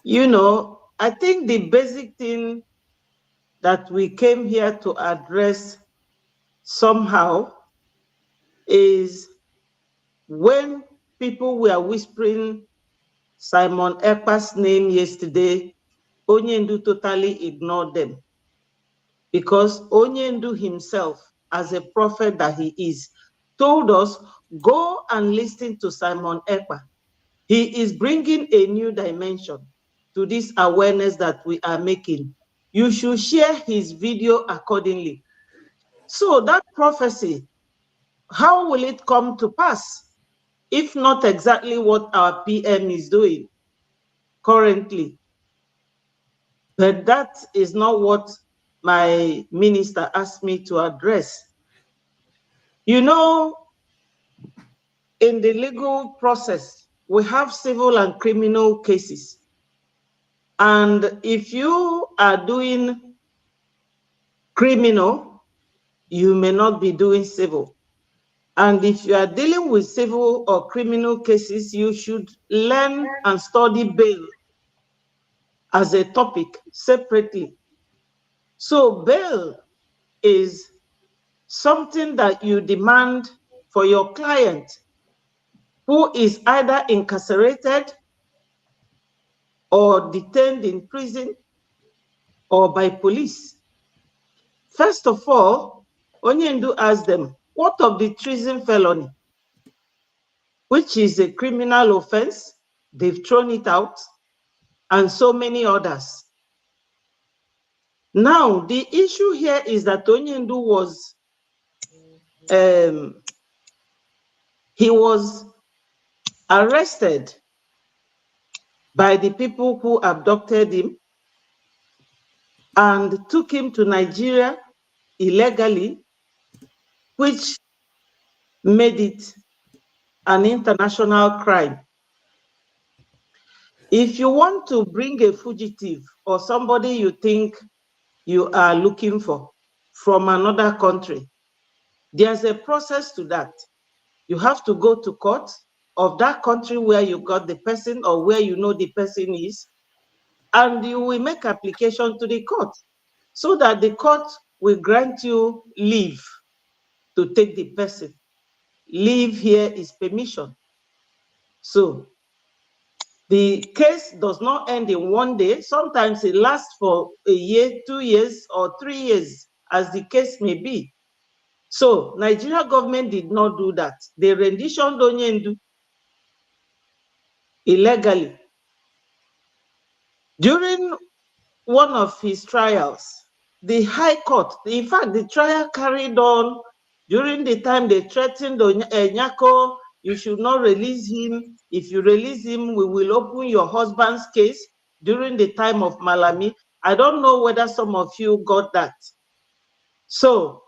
I think the basic thing that we came here to address somehow is when people were whispering Simon Ekpa's name yesterday, Onyendu totally ignored them, because Onyendu himself, as a prophet that he is, told us, go and listen to Simon Ekpa. He is bringing a new dimension to this awareness that we are making. You should share his video accordingly. So that prophecy, how will it come to pass if not exactly what our PM is doing currently? But that is not what my minister asked me to address. In the legal process, we have civil and criminal cases. And if you are doing criminal, you may not be doing civil. And if you are dealing with civil or criminal cases, you should learn and study bail as a topic separately. So bail is something that you demand for your client who is either incarcerated or detained in prison or by police. First of all, Onyendu asked them, what of the treason felony, which is a criminal offense? They've thrown it out, and so many others. Now, the issue here is that Onyendu was arrested by the people who abducted him and took him to Nigeria illegally, which made it an international crime. If you want to bring a fugitive or somebody you think you are looking for from another country, there's a process to that. You have to go to court of that country where you got the person or where you know the person is, and you will make application to the court so that the court will grant you leave to take the person. Leave here is permission. So the case does not end in one day. Sometimes it lasts for a year, 2 years, or 3 years, as the case may be. So Nigeria government did not do that. They renditioned Onyendu illegally. During one of his trials, the High Court, in fact, the trial carried on during the time they threatened Nyako, you should not release him. If you release him, we will open your husband's case during the time of Malami. I don't know whether some of you got that. So,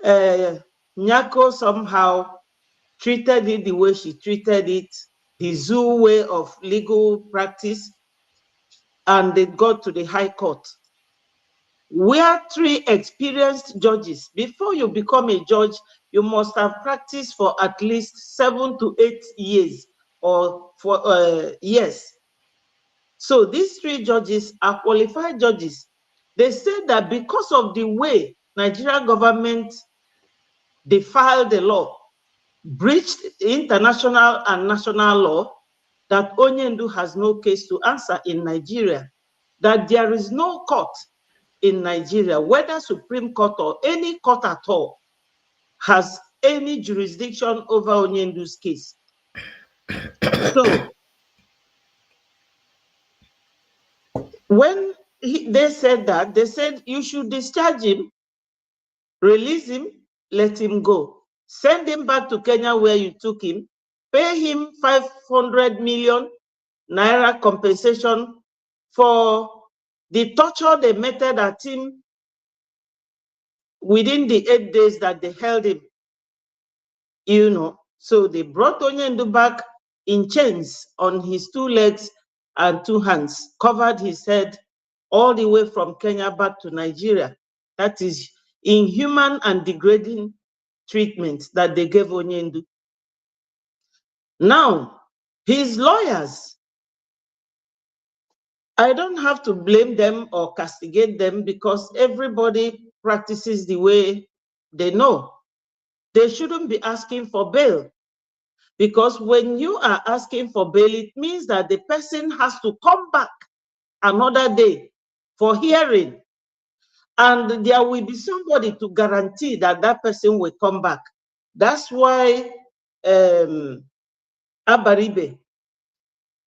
Nyako somehow treated it the way she treated it, the zoo way of legal practice, and they got to the High Court, where 3 experienced judges. Before you become a judge, you must have practiced for at least 7 to 8 years or for years. So these 3 judges are qualified judges. They said that because of the way Nigerian government defied the law, breached international and national law, that Onyendu has no case to answer in Nigeria, that there is no court in Nigeria, whether Supreme Court or any court at all, has any jurisdiction over Onyendu's case. So when they said that, they said you should discharge him, release him, let him go. Send him back to Kenya where you took him, pay him 500 million naira compensation for the torture they meted at him within the 8 days that they held him. You know, so they brought Onyendu back in chains on his 2 legs and 2 hands, covered his head all the way from Kenya back to Nigeria. That is inhuman and degrading treatment that they gave Onyendu. Now, his lawyers, I don't have to blame them or castigate them because everybody practices the way they know. They shouldn't be asking for bail, because when you are asking for bail, it means that the person has to come back another day for hearing, and there will be somebody to guarantee that that person will come back. That's why Abaribe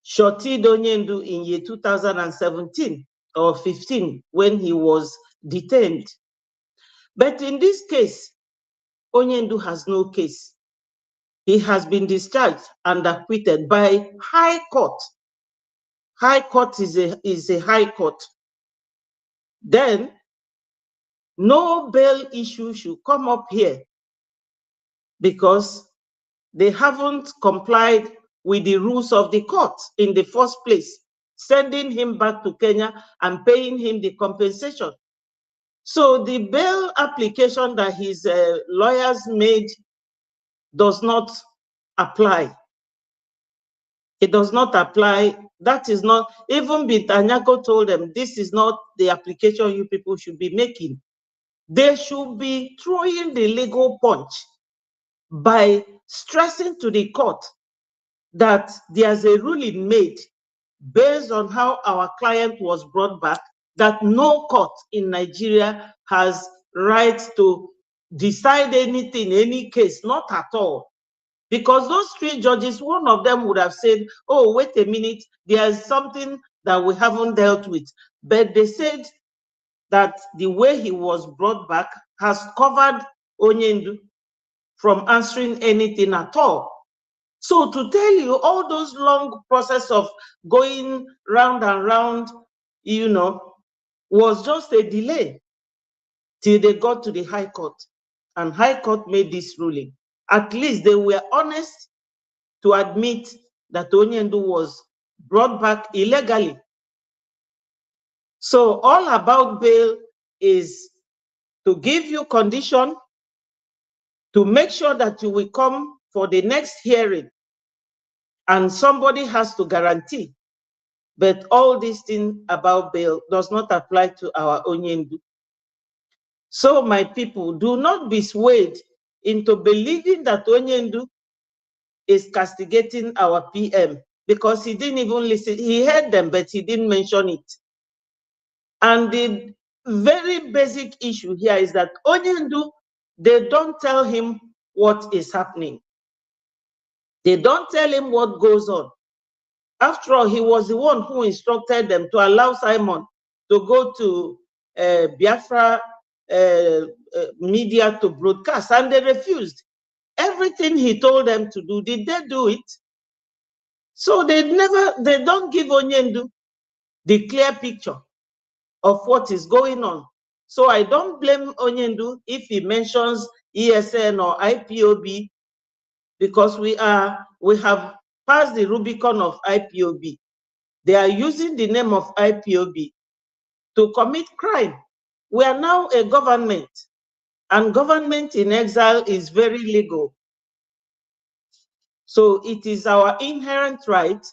shorted Onyendu in year 2017 or 15 when he was detained. But in this case, Onyendu has no case. He has been discharged and acquitted by High Court. High Court is a High Court. Then no bail issue should come up here because they haven't complied with the rules of the court in the first place, sending him back to Kenya and paying him the compensation. So the bail application that his lawyers made does not apply. It does not apply. That is not, even Bitanyako told them, this is not the application you people should be making. They should be throwing the legal punch by stressing to the court that there's a ruling made based on how our client was brought back, that no court in Nigeria has right to decide anything, any case, not at all. Because those 3 judges, one of them would have said, oh, wait a minute, there's something that we haven't dealt with. But they said that the way he was brought back has covered Onyendu from answering anything at all. So to tell you, all those long process of going round and round, you know, was just a delay till they got to the High Court. And High Court made this ruling. At least they were honest to admit that Onyendu was brought back illegally. So all about bail is to give you condition, to make sure that you will come for the next hearing, and somebody has to guarantee. But all this thing about bail does not apply to our Onyendu. So my people, do not be swayed into believing that Onyendu is castigating our PM because he didn't even listen. He heard them, but he didn't mention it. And the very basic issue here is that Onyendu, they don't tell him what is happening. They don't tell him what goes on. After all, he was the one who instructed them to allow Simon to go to Biafra media to broadcast, and they refused. Everything he told them to do, did they do it? So they don't give Onyendu the clear picture of what is going on. So I don't blame Onyendu if he mentions ESN or IPOB, because we have passed the Rubicon of IPOB. They are using the name of IPOB to commit crime. We are now a government, and government in exile is very legal. So it is our inherent right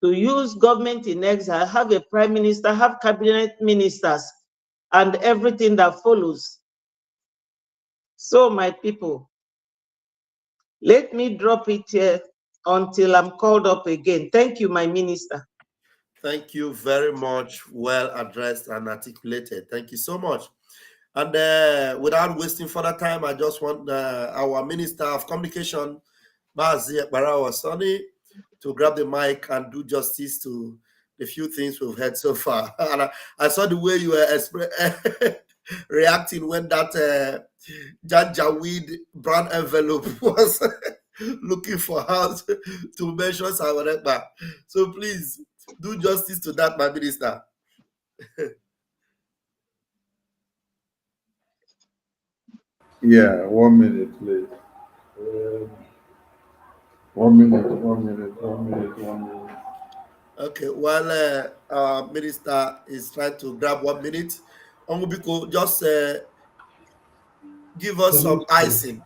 to use government in exile, have a prime minister, have cabinet ministers, and everything that follows. So my people, let me drop it here until I'm called up again. Thank you, my minister. Thank you very much. Well addressed and articulated. Thank you so much. And without wasting further time, I just want our Minister of Communication, Mazi Sonny, to grab the mic and do justice to the few things we've heard so far. And I saw the way you were reacting when that Janjaweed brown envelope was looking for how to mention Sawareba. So please do justice to that, my minister. Yeah, 1 minute, please. 1 minute, 1 minute, 1 minute, 1 minute. Okay, while our minister is trying to grab 1 minute, Ongubiko, just give us some icing.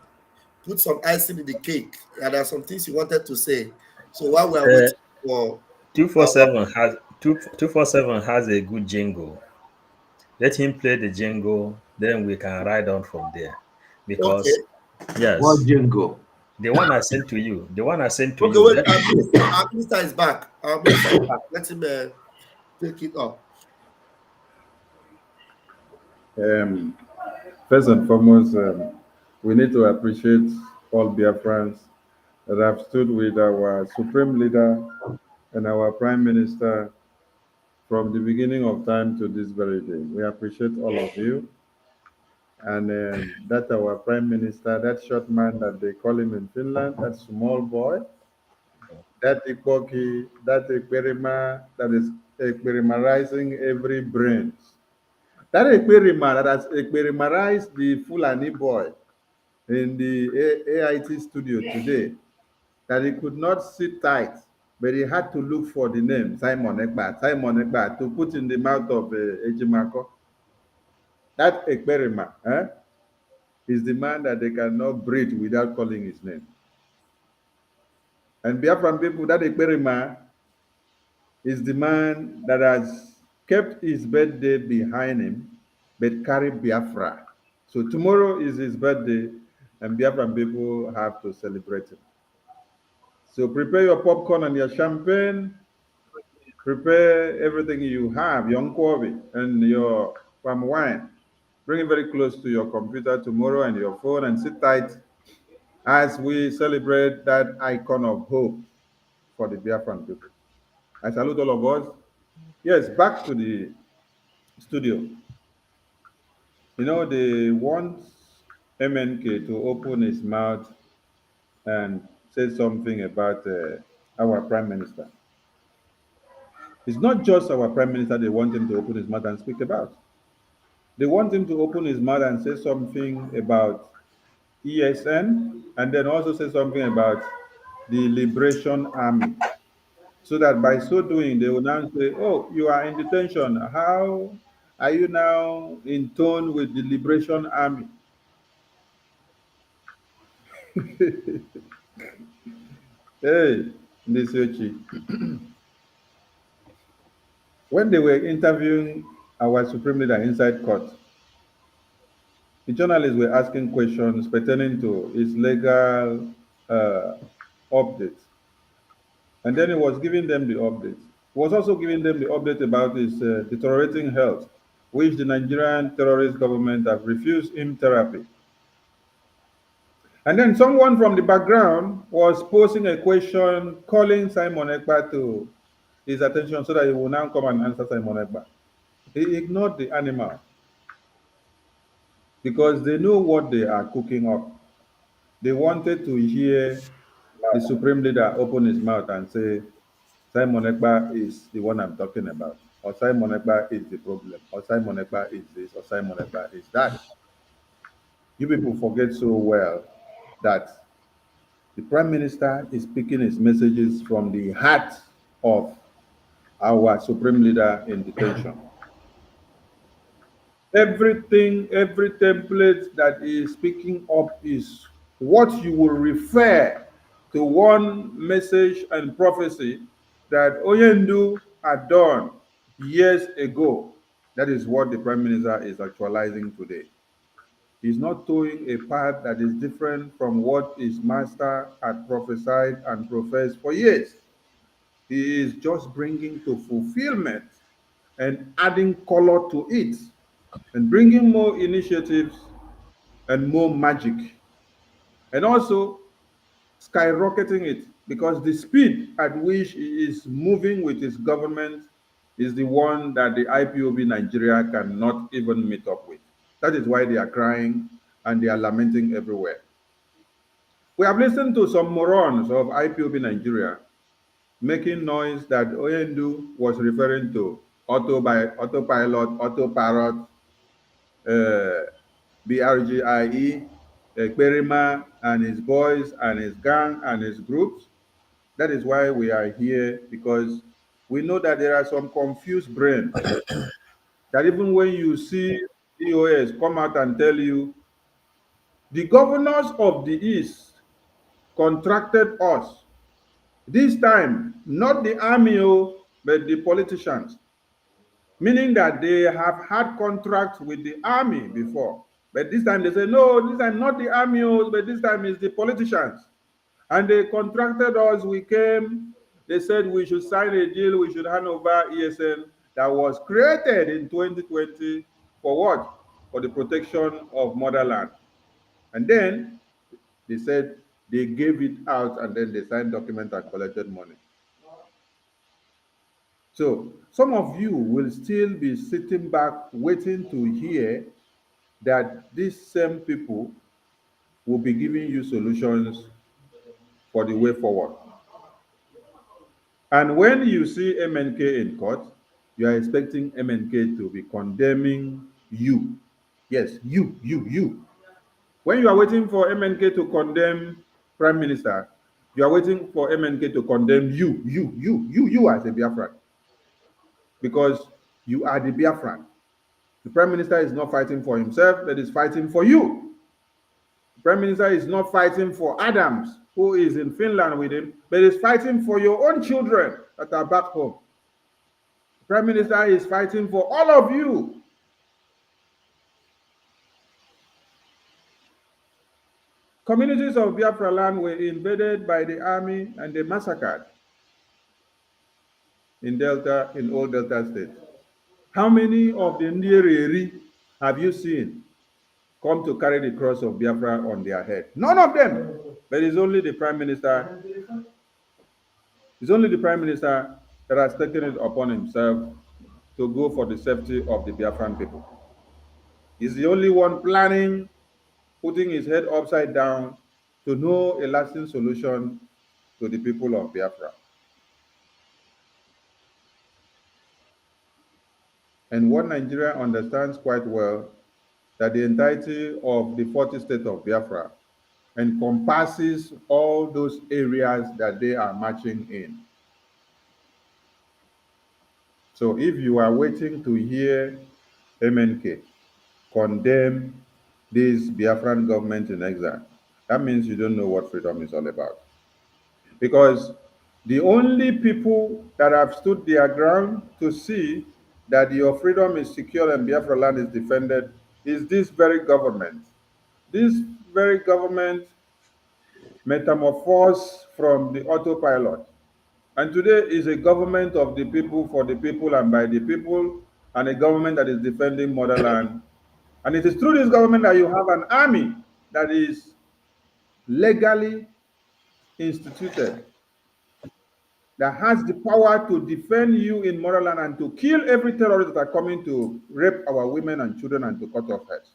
Put some icing in the cake. Yeah, there are some things you wanted to say. So while we are waiting for 247 has a good jingle. Let him play the jingle, then we can ride on from there. okay, Because yes, What jingle? the one I sent to you, wait, our minister is back. Our minister is back. Let him take it up. First and foremost, we need to appreciate all Biafrans that have stood with our supreme leader and our prime minister from the beginning of time to this very day. We appreciate all of you. And that our prime minister, that short man that they call him in Finland, that small boy, that Ikoki, that Ekperima, that is Ekperimarizing every brain. That Ekperima that has Ekperimarized the Fulani boy in the AIT studio today, that he could not sit tight, but he had to look for the name Simon Ekpa, to put in the mouth of Ejimako. That Ekperima is the man that they cannot breathe without calling his name. And Biafran people, that Ekperima is the man that has kept his birthday behind him, but carried Biafra. So tomorrow is his birthday, and Biafran people have to celebrate him. So prepare your popcorn and your champagne. Prepare everything you have, your nkwobi and your palm wine. Bring it very close to your computer tomorrow and your phone, and sit tight as we celebrate that icon of hope for the Biafran people. I salute all of us. Yes, back to the studio. You know, they want MNK to open his mouth and say something about our prime minister. It's not just our prime minister they want him to open his mouth and speak about. They want him to open his mouth and say something about ESN, and then also say something about the Liberation Army. So that by so doing, they will now say, oh, you are in detention. How are you now in tone with the Liberation Army? Hey, Nisochi. When they were interviewing our Supreme Leader inside court, the journalists were asking questions pertaining to his legal updates. And then he was giving them the updates. He was also giving them the update about his deteriorating health, which the Nigerian terrorist government have refused him therapy. And then someone from the background was posing a question, calling Simon Ekpa to his attention so that he will now come and answer Simon Ekpa. He ignored the animal because they know what they are cooking up. They wanted to hear the supreme leader open his mouth and say, Simon Ekpa is the one I'm talking about, or Simon Ekpa is the problem, or Simon Ekpa is this, or Simon Ekpa is that. You people forget so well that the Prime Minister is speaking his messages from the heart of our supreme leader in detention. Everything, every template that he is speaking up is what you will refer to one message and prophecy that Oyendu had done years ago. That is what the Prime Minister is actualizing today. He's not towing a path that is different from what his master had prophesied and professed for years. He is just bringing to fulfillment and adding color to it and bringing more initiatives and more magic. And also skyrocketing it because the speed at which he is moving with his government is the one that the IPOB Nigeria cannot even meet up with. That is why they are crying and they are lamenting everywhere. We have listened to some morons of IPOB Nigeria making noise that Oyendu was referring to autopilot, autoparrot, BRGIE, Perima and his boys and his gang and his groups. That is why we are here, because we know that there are some confused brains that even when you see EOS come out and tell you the governors of the East contracted us, this time not the army but the politicians, meaning that they have had contracts with the army before, but this time they say no, this time not the army but this time is the politicians, and they contracted us. We came, they said we should sign a deal, we should hand over ESN that was created in 2020 for what? For the protection of motherland. And then they said they gave it out and then they signed document and collected money. So some of you will still be sitting back waiting to hear that these same people will be giving you solutions for the way forward. And when you see MNK in court, you are expecting MNK to be condemning you. Yes, you. When you are waiting for MNK to condemn Prime Minister, you are waiting for MNK to condemn you as a Biafran. Because you are the Biafran. The Prime Minister is not fighting for himself, but is fighting for you. The Prime Minister is not fighting for Adams, who is in Finland with him, but is fighting for your own children that are back home. The Prime Minister is fighting for all of you. Communities of Biafra land were invaded by the army and they massacred in old Delta State. How many of the Ndiereri have you seen come to carry the cross of Biafra on their head? None of them. But it's only the Prime Minister. It's only the Prime Minister that has taken it upon himself to go for the safety of the Biafran people. He's the only one planning, putting his head upside down to know a lasting solution to the people of Biafra. And what Nigeria understands quite well, that the entirety of the 40 states of Biafra encompasses all those areas that they are marching in. So if you are waiting to hear MNK condemn this Biafran government in exile, that means you don't know what freedom is all about. Because the only people that have stood their ground to see that your freedom is secure and Biafra land is defended is this very government. This very government metamorphosed from the autopilot. And today is a government of the people, for the people, and by the people, and a government that is defending motherland. And it is through this government that you have an army that is legally instituted, that has the power to defend you in motherland and to kill every terrorist that are coming to rape our women and children and to cut off heads.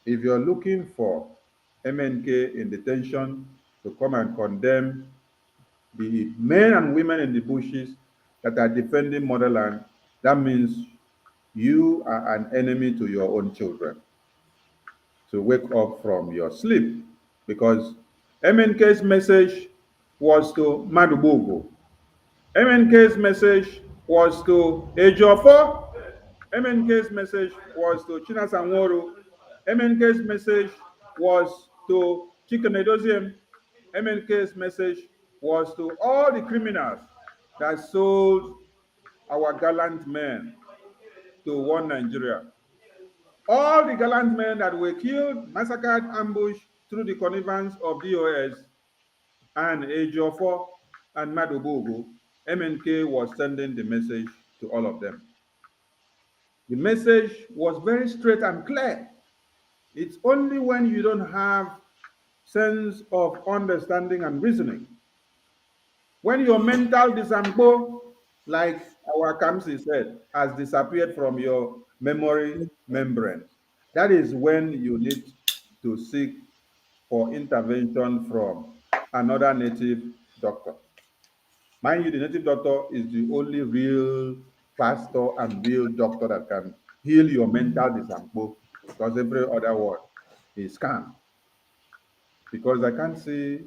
If you're looking for MNK in detention to come and condemn the men and women in the bushes that are defending motherland, that means you are an enemy to your own children. To wake up from your sleep, because MNK's message was to Madubugu. MNK's message was to Ejiofor. MNK's message was to Chinasanworo. MNK's message was to Chikenedozium. MNK's message was to all the criminals that sold our gallant men to one Nigeria. All the gallant men that were killed, massacred, ambushed through the connivance of DOS and Ejiofor and Madubugu, MNK was sending the message to all of them. The message was very straight and clear. It's only when you don't have sense of understanding and reasoning, when your mental disambo, like our Kamsi said, has disappeared from your memory membrane, that is when you need to seek for intervention from another native doctor. Mind you, the native doctor is the only real pastor and real doctor that can heal your mental disambo, because every other word is scam. Because I can't see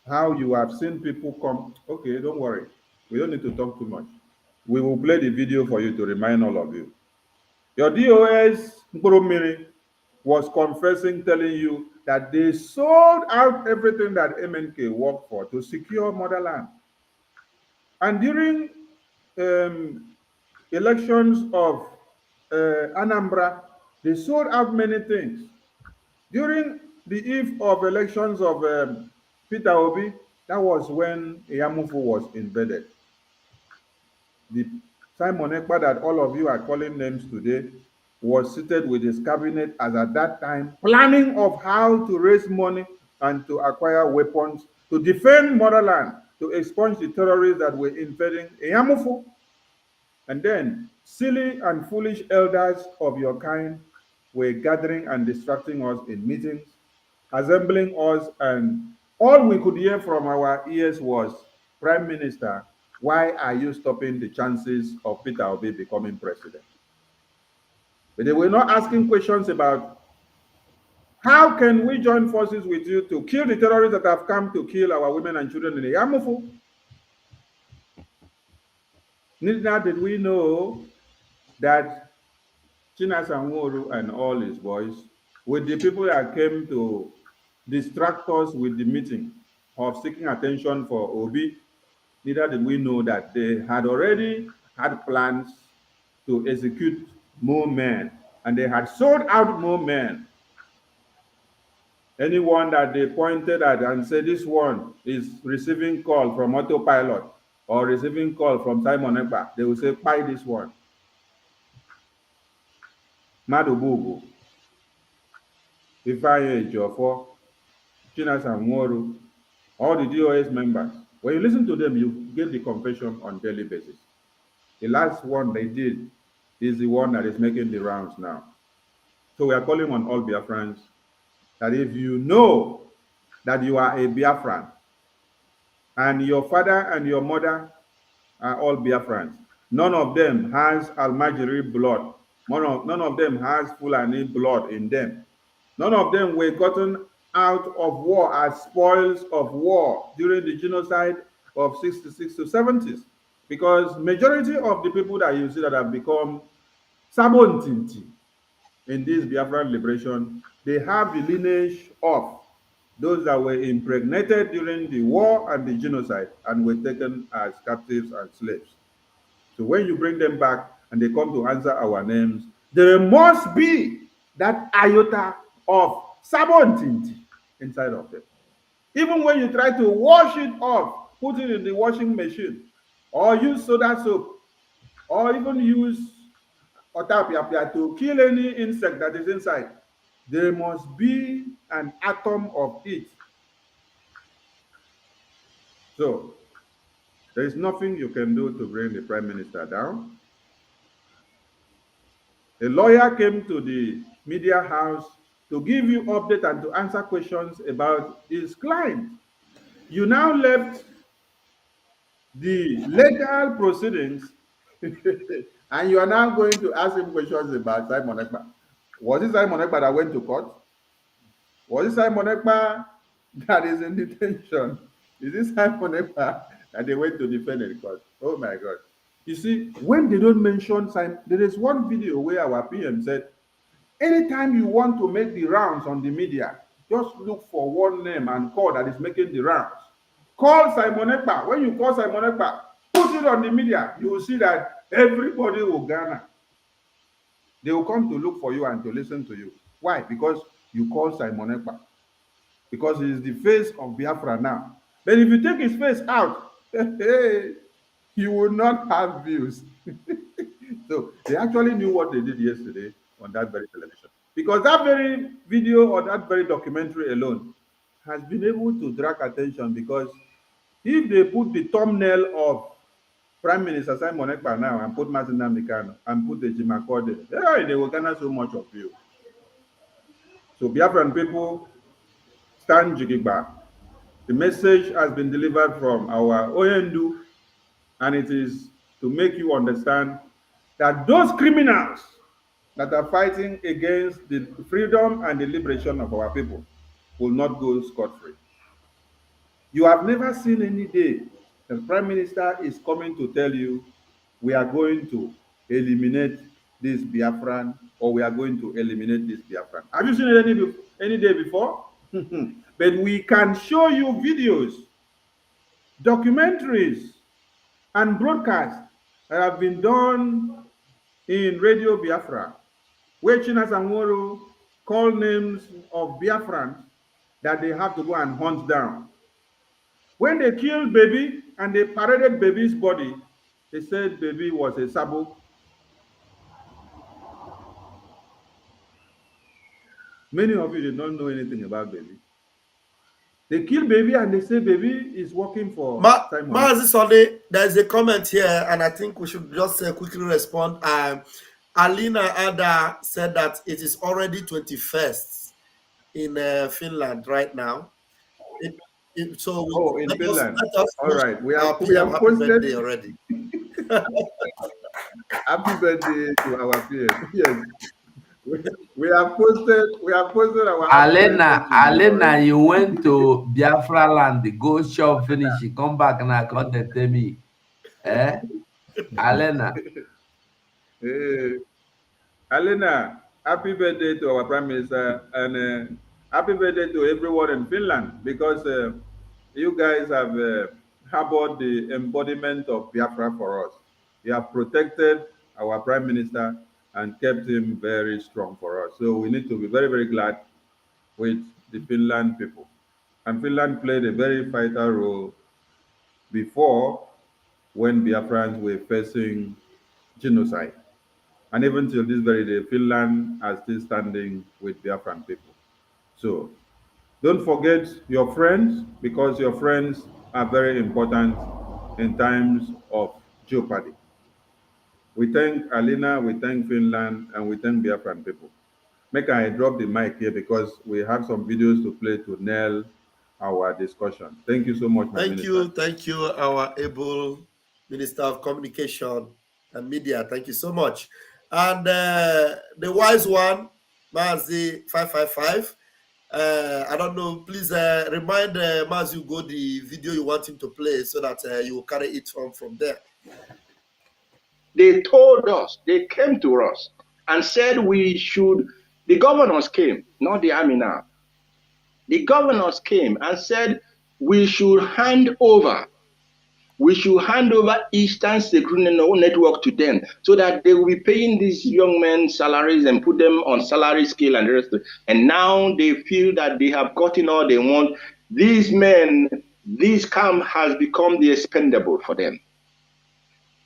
how you have seen people come. Okay, don't worry. We don't need to talk too much. We will play the video for you to remind all of you. Your DOS Mkurumiri was confessing, telling you that they sold out everything that MNK worked for to secure motherland. And during elections of Anambra, they sold out many things. During the eve of elections of Peter Obi, that was when Yamufu was invaded. The Simon Ekpa that all of you are calling names today was seated with his cabinet as at that time planning of how to raise money and to acquire weapons to defend motherland, to expunge the terrorists that were invading Yamufu. And then silly and foolish elders of your kind were gathering and distracting us in meetings, assembling us, and all we could hear from our ears was, Prime Minister, why are you stopping the chances of Peter Obi becoming president? But they were not asking questions about how can we join forces with you to kill the terrorists that have come to kill our women and children in the Yamufu. Neither did we know that Chinasanworo and all his boys, with the people that came to distract us with the meeting of seeking attention for Obi, neither did we know that they had already had plans to execute more men, and they had sold out more men. Anyone that they pointed at and said this one is receiving call from autopilot or receiving call from Simon Ekpa, they will say, buy this one. Madubugu, Ifeanyi Ejiofor, Chinasanworo, all the DOS members. When you listen to them, you get the confession on daily basis. The last one they did is the one that is making the rounds now. So we are calling on all Biafrans that if you know that you are a Biafran and your father and your mother are all Biafrans, none of them has Almajiri blood, none of them has Fulani blood in them. None of them were gotten out of war as spoils of war during the genocide of 66 to 70s. Because majority of the people that you see that have become Sabontinti in this Biafran liberation, they have the lineage of those that were impregnated during the war and the genocide and were taken as captives and slaves. So when you bring them back and they come to answer our names, there must be that iota of Sabontinti. inside of it. Even when you try to wash it off, put it in the washing machine, or use soda soap, or even use otapia to kill any insect that is inside, there must be an atom of it. So there is nothing you can do to bring the Prime Minister down. A lawyer came to the media house to give you update and to answer questions about his client. You now left the legal proceedings and you are now going to ask him questions about Simon Ekpa. Was it Simon Ekpa that went to court? Was it Simon Ekpa that is in detention? Is it Simon Ekpa that they went to defend in court? Oh my God. You see, when they don't mention Simon, there is one video where our PM said, anytime you want to make the rounds on the media, just look for one name and call that is making the rounds. Call Simon Ekpa. When you call Simon Ekpa, put it on the media, you will see that everybody will gather. They will come to look for you and to listen to you. Why? Because you call Simon Ekpa. Because he is the face of Biafra now. But if you take his face out, you will not have views. So they actually knew what they did yesterday on that very television. Because that very video or that very documentary alone has been able to drag attention, because if they put the thumbnail of Prime Minister Simon Ekpa now and put Mazi Nnamdi Kanu and put the Jimakode, they will garner so much of you. So Biafran people, stand jigigba. The message has been delivered from our Oyendu, and it is to make you understand that those criminals that are fighting against the freedom and the liberation of our people will not go scot-free. You have never seen any day the Prime Minister is coming to tell you, we are going to eliminate this Biafran, or we are going to eliminate this Biafran. Have you seen it any day before? But we can show you videos, documentaries, and broadcasts that have been done in Radio Biafra, where Chinas Anworo call names of Biafrans that they have to go and hunt down. When they killed baby and they paraded baby's body, they said baby was a sabo. Many of you did not know anything about baby. They killed baby and they say baby is working for Simon. Mazi Sunday, there's a comment here, and I think we should just quickly respond. Alina Ada said that it is already 21st in Finland right now. So in Finland. Let us all right, we have happy posted birthday already. Happy birthday to our PM. Yes. We have posted our Alena, you went to Biafra land, go shop, finish, you come back and I can't tell me. Alena. Alena, happy birthday to our Prime Minister, and happy birthday to everyone in Finland, because you guys have harbored the embodiment of Biafra for us. You have protected our Prime Minister and kept him very strong for us. So we need to be very, very glad with the Finland people. And Finland played a very vital role before, when Biafrans were facing genocide. And even till this very day, Finland are still standing with Biafran people. So don't forget your friends, because your friends are very important in times of jeopardy. We thank Alina, we thank Finland, and we thank Biafran people. Make I drop the mic here because we have some videos to play to nail our discussion. Thank you so much, my minister. Thank you, our able Minister of Communication and Media. Thank you so much. And the wise one, Mazi 555. I don't know, please remind Mazi Ugo the video you want him to play so that you will carry it from there. They told us, they came to us and said we should, the governors came, not the army now. The governors came and said we should hand over we should hand over Eastern Security Network to them so that they will be paying these young men salaries and put them on salary scale and the rest of it. And now they feel that they have gotten all they want. These men, this camp has become the expendable for them.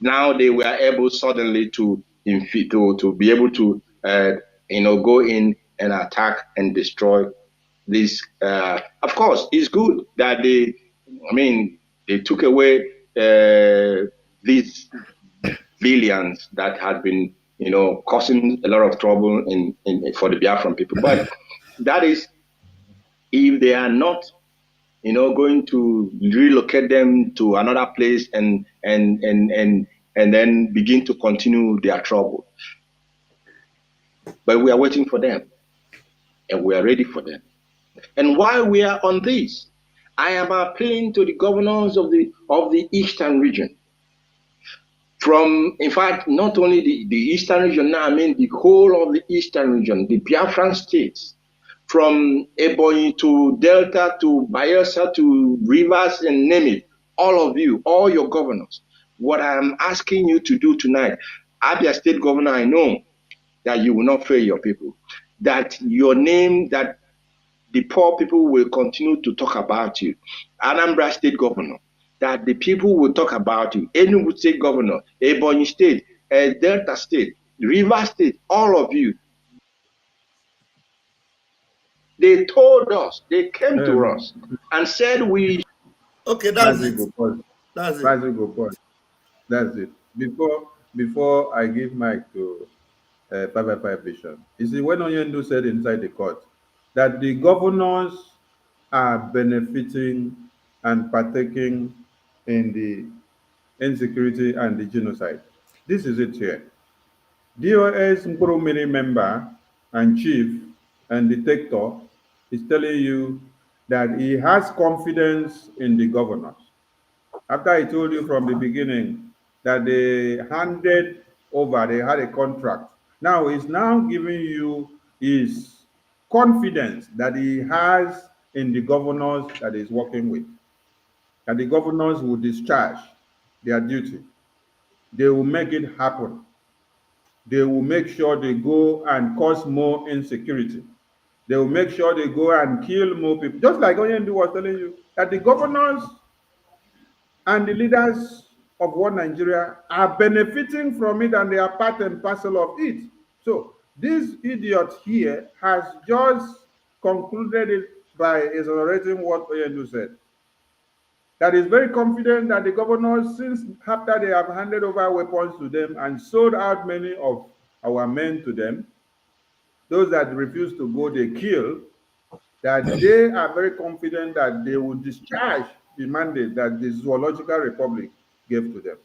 Now they were able suddenly to be able to go in and attack and destroy this. Of course, it's good that they took away these villains that had been causing a lot of trouble for the Biafran people. But that is if they are not going to relocate them to another place and then begin to continue their trouble. But we are waiting for them, and we are ready for them. And while we are on this, I am appealing to the governors of the Eastern region. In fact, not only the Eastern region now, I mean the whole of the Eastern region, the Biafran states, from Ebonyi to Delta to Bayelsa to Rivers and name it, all of you, all your governors, what I'm asking you to do tonight, Abia State Governor, I know that you will not fail your people, that your name, that the poor people will continue to talk about you. Anambra State Governor, that the people will talk about you. Enugu State Governor, Ebonyi State, Delta State, Rivers State, all of you. They told us, they came to us and said we... Okay, that's it. That's it. That's it. Before I give mic to 555 Vision, you see, when Onyendu said inside the court that the governors are benefiting and partaking in the insecurity and the genocide. This is it here. DOS Nkurumiri member and chief and detector is telling you that he has confidence in the governors. After I told you from the beginning that they handed over, they had a contract. Now he's now giving you his confidence that he has in the governors that he's working with. And the governors will discharge their duty. They will make it happen. They will make sure they go and cause more insecurity. They will make sure they go and kill more people. Just like Onyendu was telling you, that the governors and the leaders of one Nigeria are benefiting from it and they are part and parcel of it. So this idiot here has just concluded it by exonerating what Onyendu said. That is very confident that the governors, since after they have handed over weapons to them and sold out many of our men to them, those that refuse to go, they kill, that they are very confident that they will discharge the mandate that the Zoological Republic gave to them.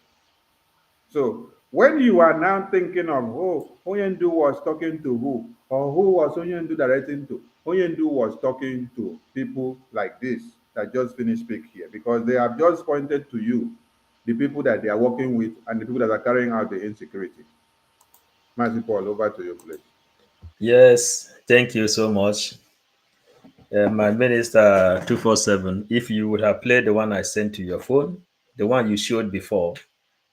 So when you are now thinking of, oh, Onyendu was talking to who? Or who was Onyendu directing to? Onyendu was talking to people like this that just finished speak here, because they have just pointed to you, the people that they are working with and the people that are carrying out the insecurity. Mazi Paul, over to you, please. Yes, thank you so much. My Minister 247, if you would have played the one I sent to your phone, the one you showed before,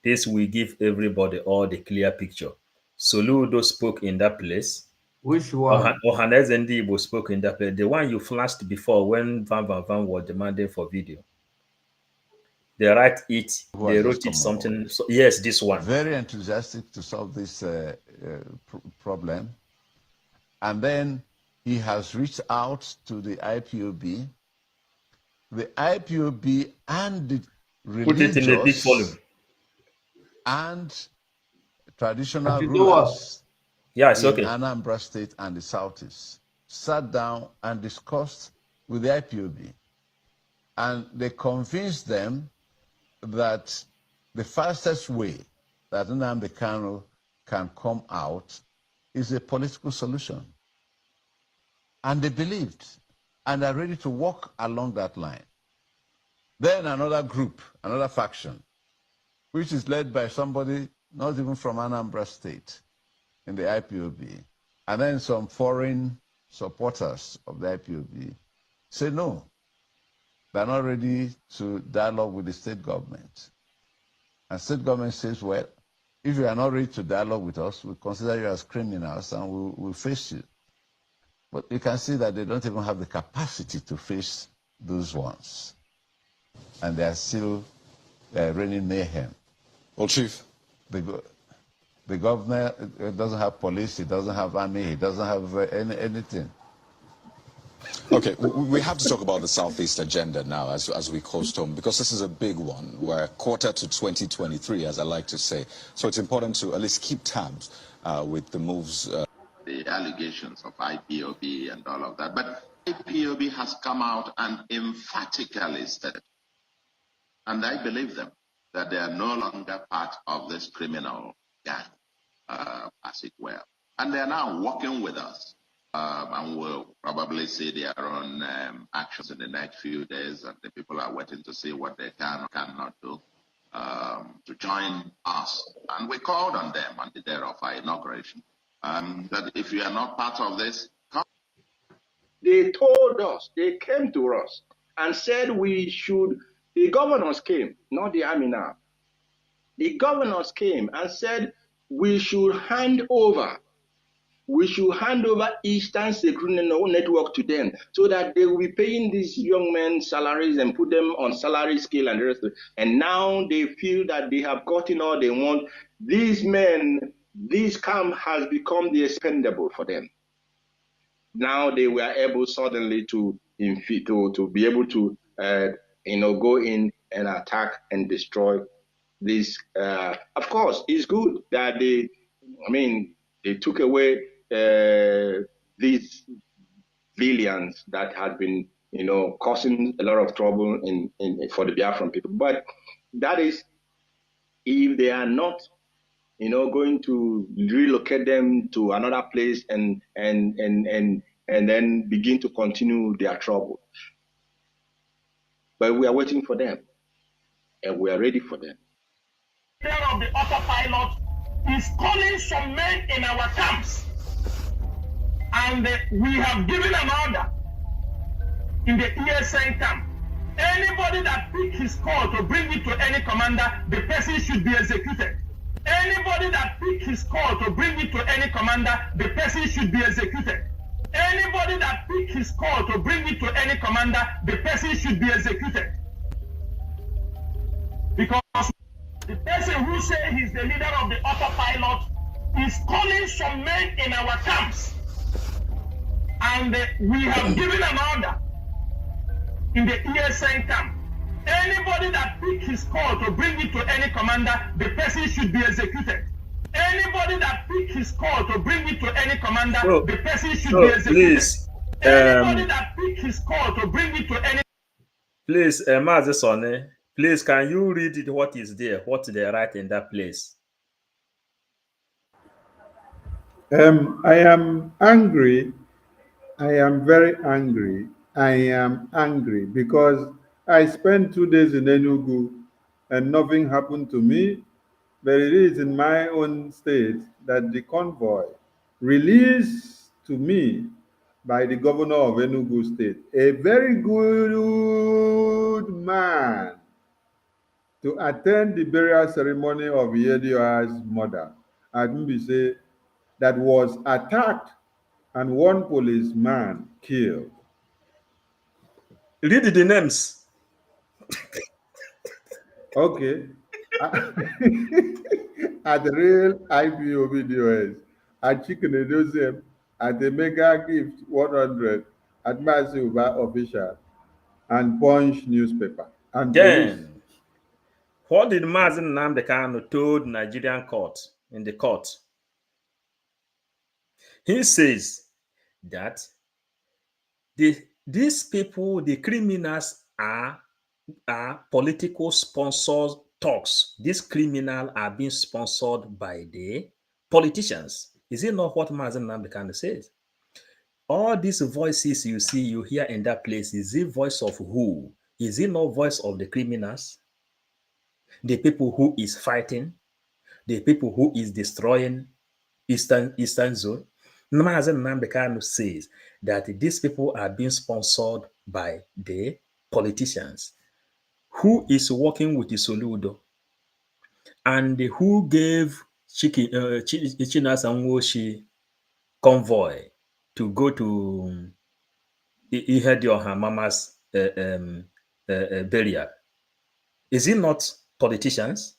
this will give everybody all the clear picture. Soludo spoke in that place. Which one? Ohanes Ndibo spoke in that place. The one you flashed before when Van was demanding for video. They wrote it something. So, yes, this one. Very enthusiastic to solve this problem. And then he has reached out to the IPOB. The IPOB and the Put it in a big volume. And traditional rulers in Anambra State and the Southeast sat down and discussed with the IPOB. And they convinced them that the fastest way that Nnamdi Kanu can come out is a political solution. And they believed and are ready to walk along that line. Then another group, another faction, which is led by somebody not even from Anambra State in the IPOB, and then some foreign supporters of the IPOB say no, they're not ready to dialogue with the state government. And state government says, well, if you are not ready to dialogue with us, we consider you as criminals and we'll face you. But you can see that they don't even have the capacity to face those ones. And they are still raining mayhem. Well, Chief. The governor doesn't have police, he doesn't have army, he doesn't have anything. Okay, we have to talk about the Southeast agenda now as we coast home, because this is a big one. We're a quarter to 2023, as I like to say. So it's important to at least keep tabs with the moves. The allegations of IPOB and all of that. But IPOB has come out and emphatically said, and I believe them, that they are no longer part of this criminal gang, as it were. And they are now working with us. And we'll probably see their own actions in the next few days, and the people are waiting to see what they can or cannot do to join us. And we called on them on the day of our inauguration that if you are not part of this, come. They told us, they came to us and said we should, the governors came, not the army now. The governors came and said we should hand over Eastern Security Network to them so that they will be paying these young men salaries and put them on salary scale and the rest of it. And now they feel that they have gotten all they want. These men, this camp has become the expendable for them. Now they were able suddenly to be able to go in and attack and destroy this. Of course, it's good that they took away these villains that had been, causing a lot of trouble for the Biafran people. But that is, if they are not, going to relocate them to another place and then begin to continue their trouble. But we are waiting for them, and we are ready for them. Of the autopilot is calling some men in our camps, and we have given an order in the ESN camp. Anybody that picks his call to bring it to any commander, the person should be executed. Anybody that picks his call to bring it to any commander, the person should be executed. Anybody that picks his call to bring it to any commander, the person should be executed. Because the person who says he's the leader of the autopilot is calling some men in our camps. And we have given an order in the ESN camp. Anybody that picks his call to bring it to any commander, the person should be executed. Anybody that picks his call to bring it to any commander, the person should be executed. Please, anybody that picks his call to bring it to any... Please, Mazi Sonne, please, can you read it, what is there, what they write in that place? I am angry. I am very angry. I am angry because I spent 2 days in Enugu and nothing happened to me. But it is in my own state that the convoy released to me by the governor of Enugu State, a very good man, to attend the burial ceremony of Yedio's mother at Mbise, that was attacked and one policeman killed. Read the names. Okay. At the real IPOB DOS, at Chicken Edosem, at the Mega Gift 100, at Mazi Uba Official, and Punch newspaper. And then, police. What did Mazi Nnamdi Kanu told Nigerian court in the court? He says that these people, the criminals, are political sponsored talks. These criminals are being sponsored by the politicians. Is it not what Mazi Nnamdi Kanu says? All these voices you hear in that place, is it voice of who? Is it not voice of the criminals? The people who is fighting? The people who is destroying Eastern Zone? Mazi Nnamdi Kanu says that these people are being sponsored by the politicians. Who is working with the Soludo? and who gave Chinasa Nwoshi convoy to go to Ihedioha Mama's burial? Is it not politicians?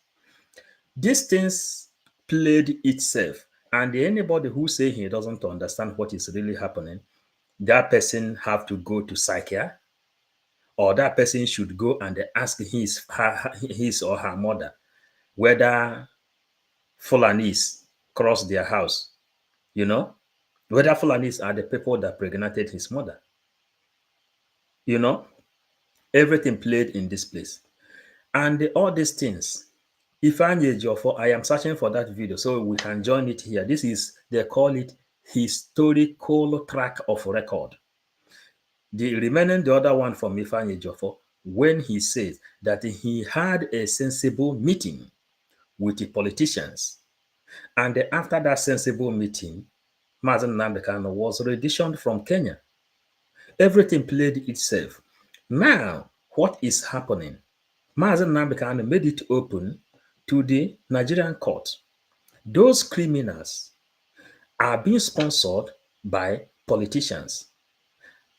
These things played itself, and anybody who say he doesn't understand what is really happening, that person have to go to psychiatry, or that person should go and ask his or her mother whether Fulanis crossed their house, whether Fulanis are the people that pregnated his mother. Everything played in this place. And all these things, Ifeanyi Ejiofor, I am searching for that video so we can join it here. This is, they call it historical track of record. The other one from Ifeanyi Ejiofor, when he says that he had a sensible meeting with the politicians, and after that sensible meeting, Mazi Nnamdi Kanu was renditioned from Kenya. Everything played itself. Now, what is happening? Mazi Nnamdi Kanu made it open to the Nigerian court. Those criminals are being sponsored by politicians.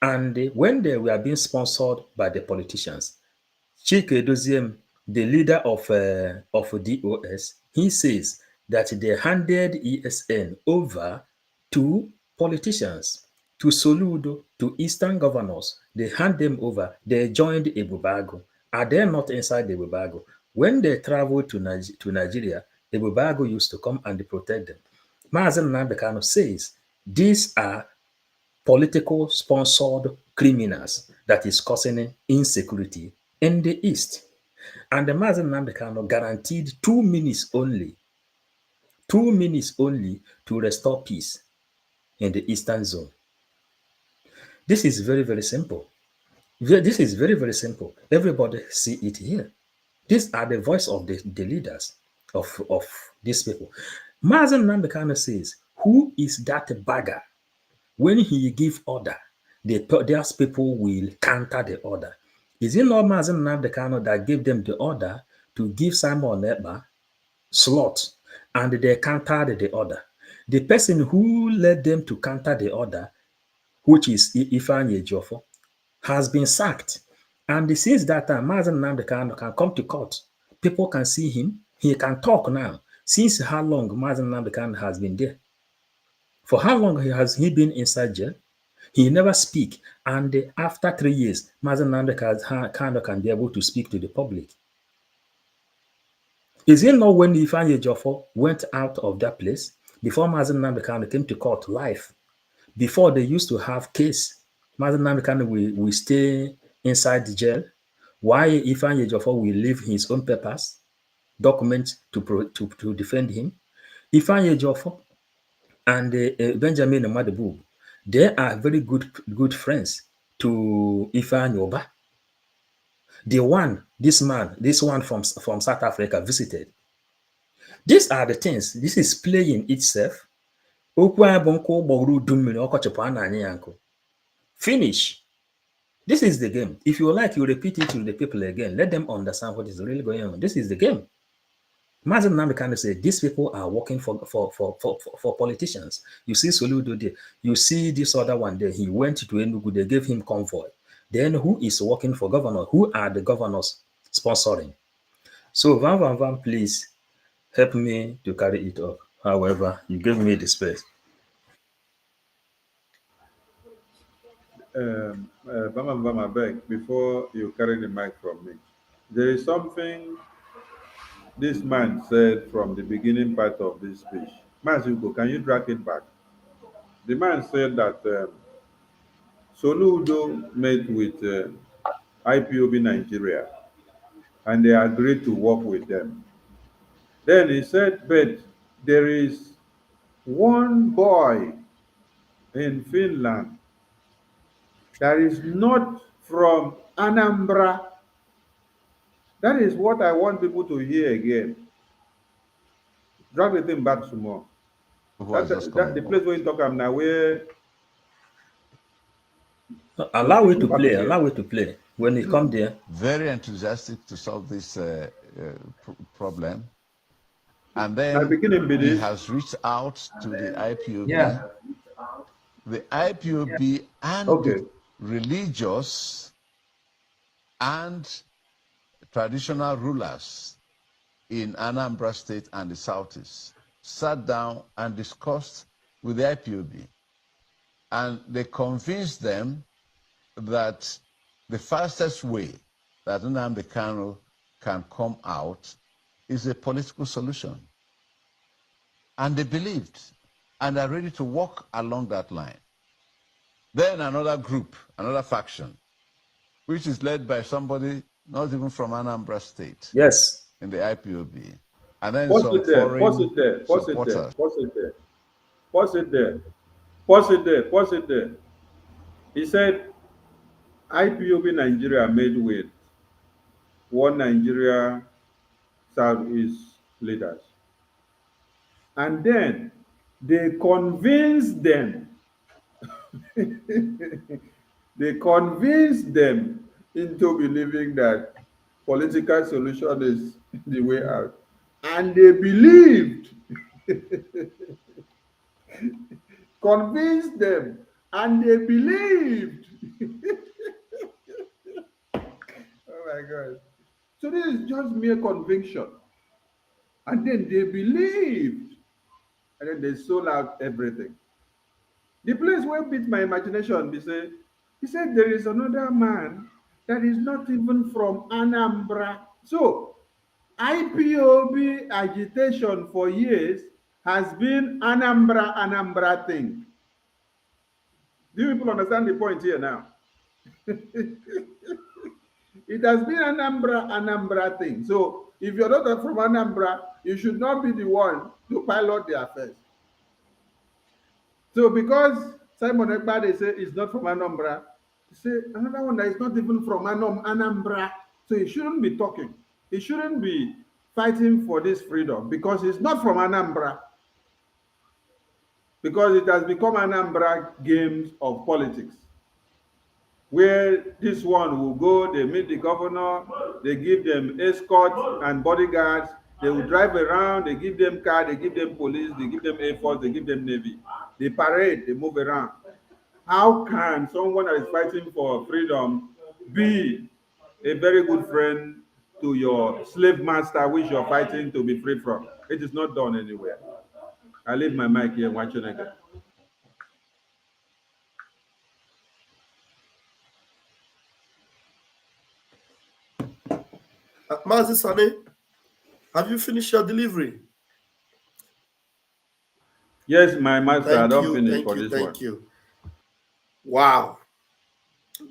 And when they were being sponsored by the politicians, Chike Doziem, the leader of DOS, he says that they handed ESN over to politicians, to Soludo, to Eastern governors. They hand them over. They joined Ebubago. Are they not inside Ebubago? When they traveled to Nigeria, Ebubago used to come and protect them. Mazi Nnamdi Kanu says these are political sponsored criminals that is causing insecurity in the East. And the Mazi Nnamdi Kanu guaranteed 2 minutes only to restore peace in the Eastern zone. This is very, very simple. This is very, very simple. Everybody see it here. These are the voice of the leaders of these people. Mazi Nnamdi Kanu says, who is that bagger? When he give order, those people will counter the order. Is it not Mazi Nnamdi Kanu that gave them the order to give Simon Ekpa slot, and they countered the order? The person who led them to counter the order, which is Ifeanyi Ejiofor, has been sacked. And since that time, Mazi Nnamdi Kanu can come to court. People can see him. He can talk now. Since how long Mazi Nnamdi Kanu has been there? For how long has he been inside jail? He never speak. And after 3 years, Mazi Nnamdi Kanu can be able to speak to the public. Is it not when Ifeanyi Ejiofor went out of that place, before Mazi Nnamdi Kanu came to court live, before they used to have case, Mazi Nnamdi Kanu will stay inside the jail, while Ifeanyi Ejiofor will leave his own papers, documents to defend him? Ifeanyi Ejiofor and Benjamin Madabu, they are very good friends to Ifeanyi Oba. This one from South Africa visited. These are the things. This is playing itself. Finish. This is the game. If you like, you repeat it to the people again. Let them understand what is really going on. This is the game. Mazi Nnamdi Kanu said these people are working for politicians. You see Soludo there. You see this other one there. He went to Enugu. They gave him convoy. Then who is working for governor? Who are the governors sponsoring? So Van, please help me to carry it up. However, you gave me the space. Van, I beg, before you carry the mic from me, there is something this man said from the beginning part of this speech. Mazuko, can you drag it back? The man said that Soludo met with IPOB Nigeria and they agreed to work with them. Then he said, but there is one boy in Finland that is not from Anambra. That is what I want people to hear again. Drag the thing back some more. The place where you talk about now, where allow it to play. Allow it to play. When you come there, very enthusiastic to solve this problem. And then he has reached out to the IPOB. Yeah. The IPOB and religious and traditional rulers in Anambra State and the Southeast sat down and discussed with the IPOB. And they convinced them that the fastest way that Nnamdi Kanu can come out is a political solution. And they believed and are ready to walk along that line. Then another group, another faction, which is led by somebody not even from Anambra State. Yes. In the IPOB. And then Pause some it there, foreign pause it there, pause it there, supporters. pause it there, pause it there, pause it there, pause it there. He said IPOB Nigeria made with one Nigeria Southeast leaders. And then they convinced them, they convinced them into believing that political solution is the way out. And they believed, convinced them, and they believed. Oh my God. So this is just mere conviction. And then they believed. And then they sold out everything. The place where beat my imagination, he said there is another man that is not even from Anambra. So IPOB agitation for years has been Anambra thing. Do you people understand the point here now? It has been Anambra thing. So if you're not from Anambra, you should not be the one to pilot the affairs. So because Simon Ekpa, say is not from Anambra, say another one that is not even from Anambra, so he shouldn't be talking. He shouldn't be fighting for this freedom because he's not from Anambra. Because it has become Anambra games of politics, where this one will go, they meet the governor, they give them escorts and bodyguards, they will drive around, they give them car, they give them police, they give them Air Force, they give them Navy. They parade, they move around. How can someone that is fighting for freedom be a very good friend to your slave master which you're fighting to be free from? It is not done anywhere. I leave my mic here and watch it again. Mazi Sane, have you finished your delivery? Yes, my master, I don't finish for this one. Thank you. Wow.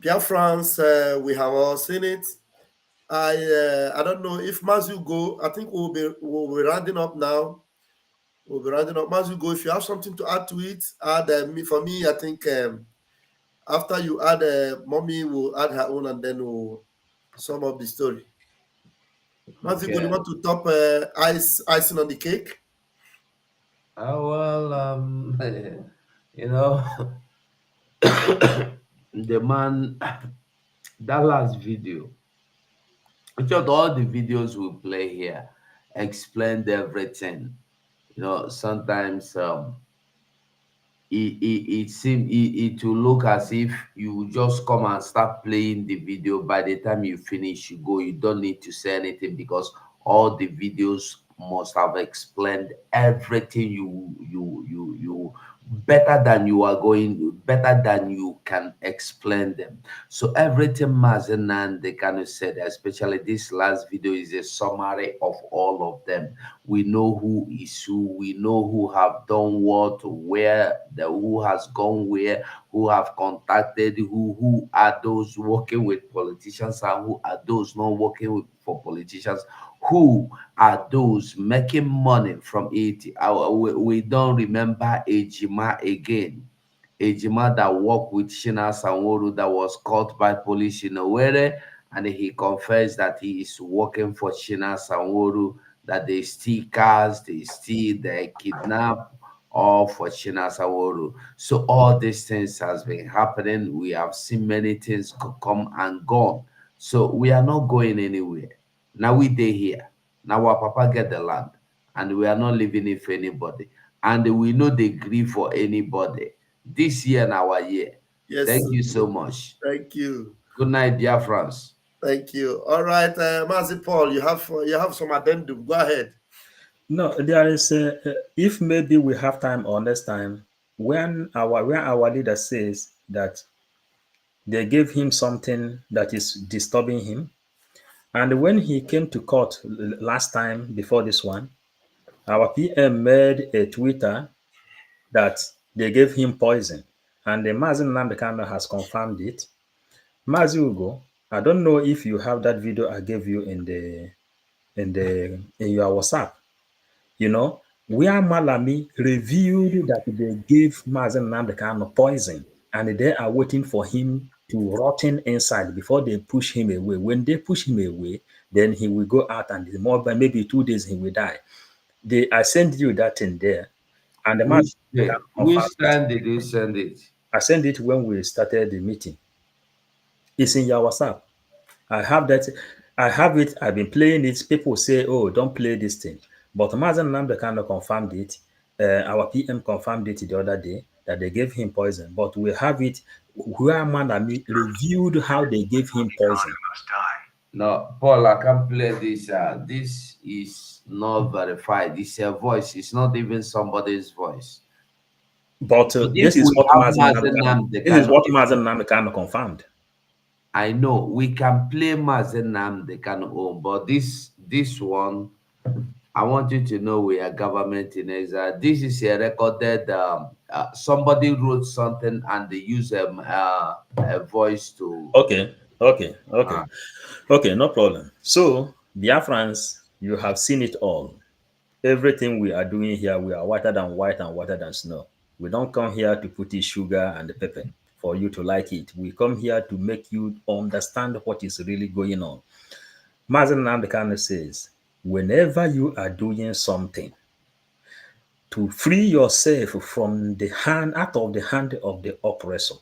Biafrans, we have all seen it. I don't know if Mazi go. I think we'll be rounding up now. We'll be rounding up. Mazi go. If you have something to add to it, add for me. I think after you add, mommy will add her own, and then we'll sum up the story. Mazi go, you want to top icing on the cake? Well, you know, the man, that last video, which of all the videos we play here, explained everything. You know, sometimes it will look as if you just come and start playing the video. By the time you finish, you go. You don't need to say anything because all the videos must have explained everything you better than you are going, better than you can explain them. So everything Mazi and they kind of said, especially this last video, is a summary of all of them. We know who is who, we know who have done what, where, who has gone where, who have contacted who are those working with politicians and who are those not working for politicians, who are those making money from it. We don't remember Ejima again. Ejima that worked with Shina Sanwo-Olu that was caught by police in Owerri, and he confessed that he is working for Shina Sanwo-Olu, that they steal cars, they kidnap, all for Shina Sanwo-Olu. So all these things has been happening. We have seen many things come and gone. So we are not going anywhere. Now we day here. Now our papa get the land. and we are not leaving it for anybody. And we know they grieve for anybody. This year and our year. Yes. Thank you so much. Thank you. Good night, dear friends. Thank you. All right, Mazi Paul, you have some addendum. Go ahead. No, there is if maybe we have time or next time when our leader says that they gave him something that is disturbing him, and when he came to court last time before this one, our PM made a Twitter that they gave him poison, and the Mazi Nnamdi has confirmed it. Mazi Ugo, I don't know if you have that video I gave you in your WhatsApp. You know, where Malami revealed that they gave Mazi Nnamdi poison, and they are waiting for him to rotten inside before they push him away. When they push him away, then he will go out, and more by maybe 2 days he will die. I sent you that in there, and the which time did you send it? I sent it when we started the meeting. It's in your WhatsApp. I have that. I have it. I've been playing it. People say, "Oh, don't play this thing." But Mazi Nnamdi confirmed it. Our PM confirmed it the other day that they gave him poison. But we have it where Manami reviewed how they gave him poison. No, Paul, I can't play this. This is not verified. It's a voice. It's not even somebody's voice. But this is what Mazi Nnamdi confirmed. I know we can play Mazi Nnamdi, but this one, I want you to know we are government in exile. This is a recorded. Somebody wrote something and they use a voice to. Okay, no problem. So, Biafrans, you have seen it all. Everything we are doing here, we are whiter than white and whiter than snow. We don't come here to put in sugar and pepper for you to like it. We come here to make you understand what is really going on. Mazi Nnamdi says, whenever you are doing something to free yourself from out of the hand of the oppressor,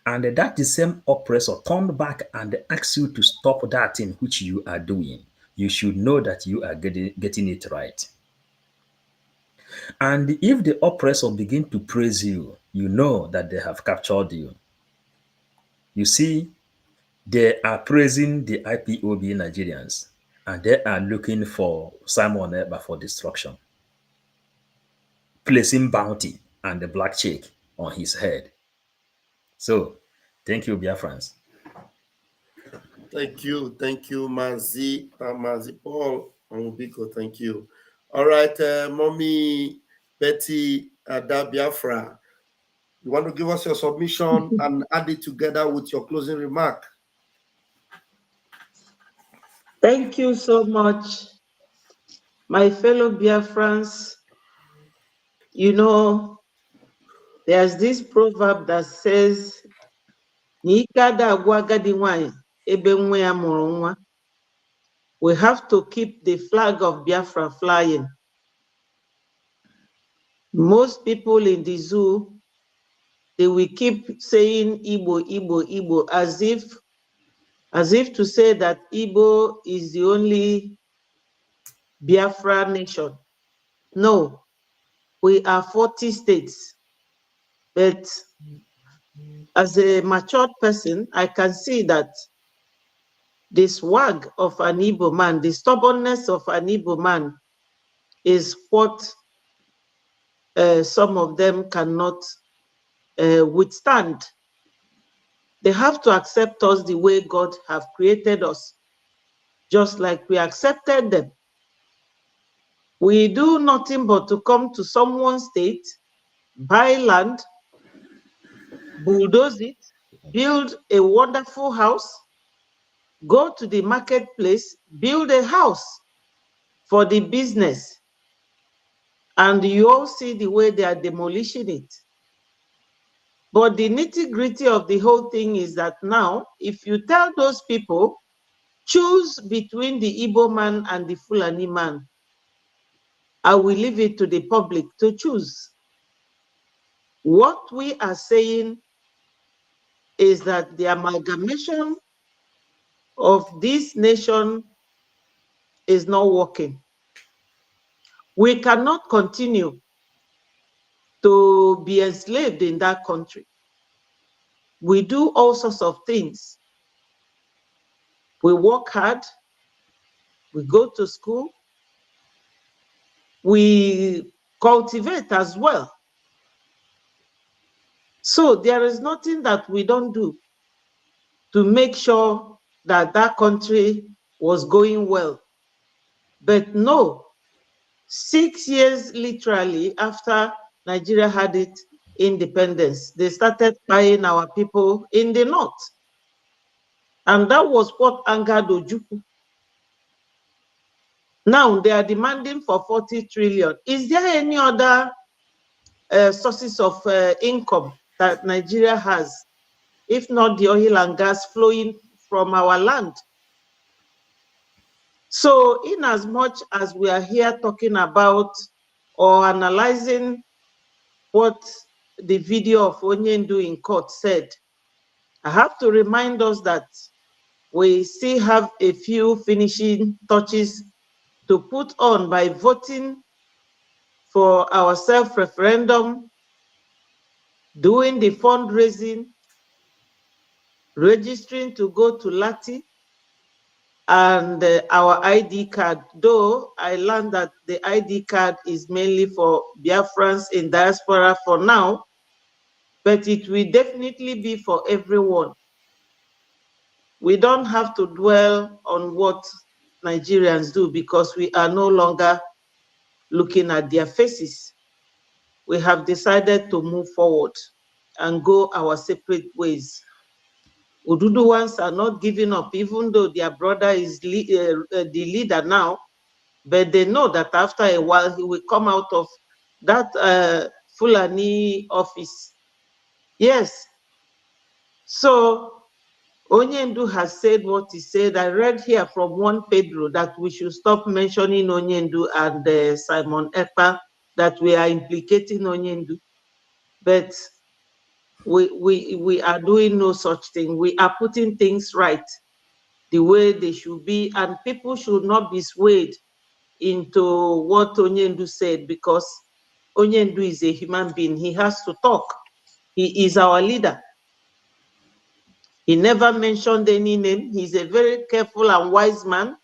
and that the same oppressor turned back and asks you to stop that thing which you are doing, you should know that you are getting it right. And if the oppressor begin to praise you, you know that they have captured you. You see, they are praising the IPOB Nigerians, and they are looking for Simon Ekpa for destruction, placing bounty and the black check on his head. So, thank you, Biafrans. Thank you, Mazi, Mazi Paul, Biko. Thank you. All right, Mommy Betty Ada Biafra, you want to give us your submission and add it together with your closing remark? Thank you so much, my fellow Biafrans. You know, there's this proverb that says, we have to keep the flag of Biafra flying. Most people in the zoo, they will keep saying Igbo, Igbo, Igbo, as if to say that Igbo is the only Biafra nation. No, we are 40 states. But as a matured person, I can see that the swag of an Igbo man, the stubbornness of an Igbo man is what some of them cannot withstand. They have to accept us the way God have created us, just like we accepted them. We do nothing but to come to someone's state, buy land, bulldoze it, build a wonderful house, go to the marketplace, build a house for the business, and you all see the way they are demolishing it. But the nitty-gritty of the whole thing is that now, if you tell those people, choose between the Igbo man and the Fulani man, I will leave it to the public to choose. What we are saying is that the amalgamation of this nation is not working. We cannot continue to be enslaved in that country. We do all sorts of things. We work hard, we go to school, we cultivate as well. So there is nothing that we don't do to make sure that that country was going well. But no, 6 years literally after Nigeria had its independence, they started buying our people in the north. And that was what angered Ojukwu. Now they are demanding for 40 trillion. Is there any other sources of income that Nigeria has, if not the oil and gas flowing from our land? So in as much as we are here talking about or analyzing what the video of Onyendu in court said, I have to remind us that we still have a few finishing touches to put on by voting for our self-referendum, doing the fundraising, registering to go to Lati, and our ID card, though I learned that the ID card is mainly for Biafrans in diaspora for now, but it will definitely be for everyone. We don't have to dwell on what Nigerians do because we are no longer looking at their faces. We have decided to move forward and go our separate ways. Ududuwans are not giving up, even though their brother is the leader now, but they know that after a while he will come out of that Fulani office. Yes. So Onyendu has said what he said. I read here from one Pedro that we should stop mentioning Onyendu and Simon Ekpa, that we are implicating Onyendu. But we are doing no such thing. We are putting things right the way they should be, and people should not be swayed into what Onyendu said, because Onyendu is a human being. He has to talk. He is our leader. He never mentioned any name. He's a very careful and wise man.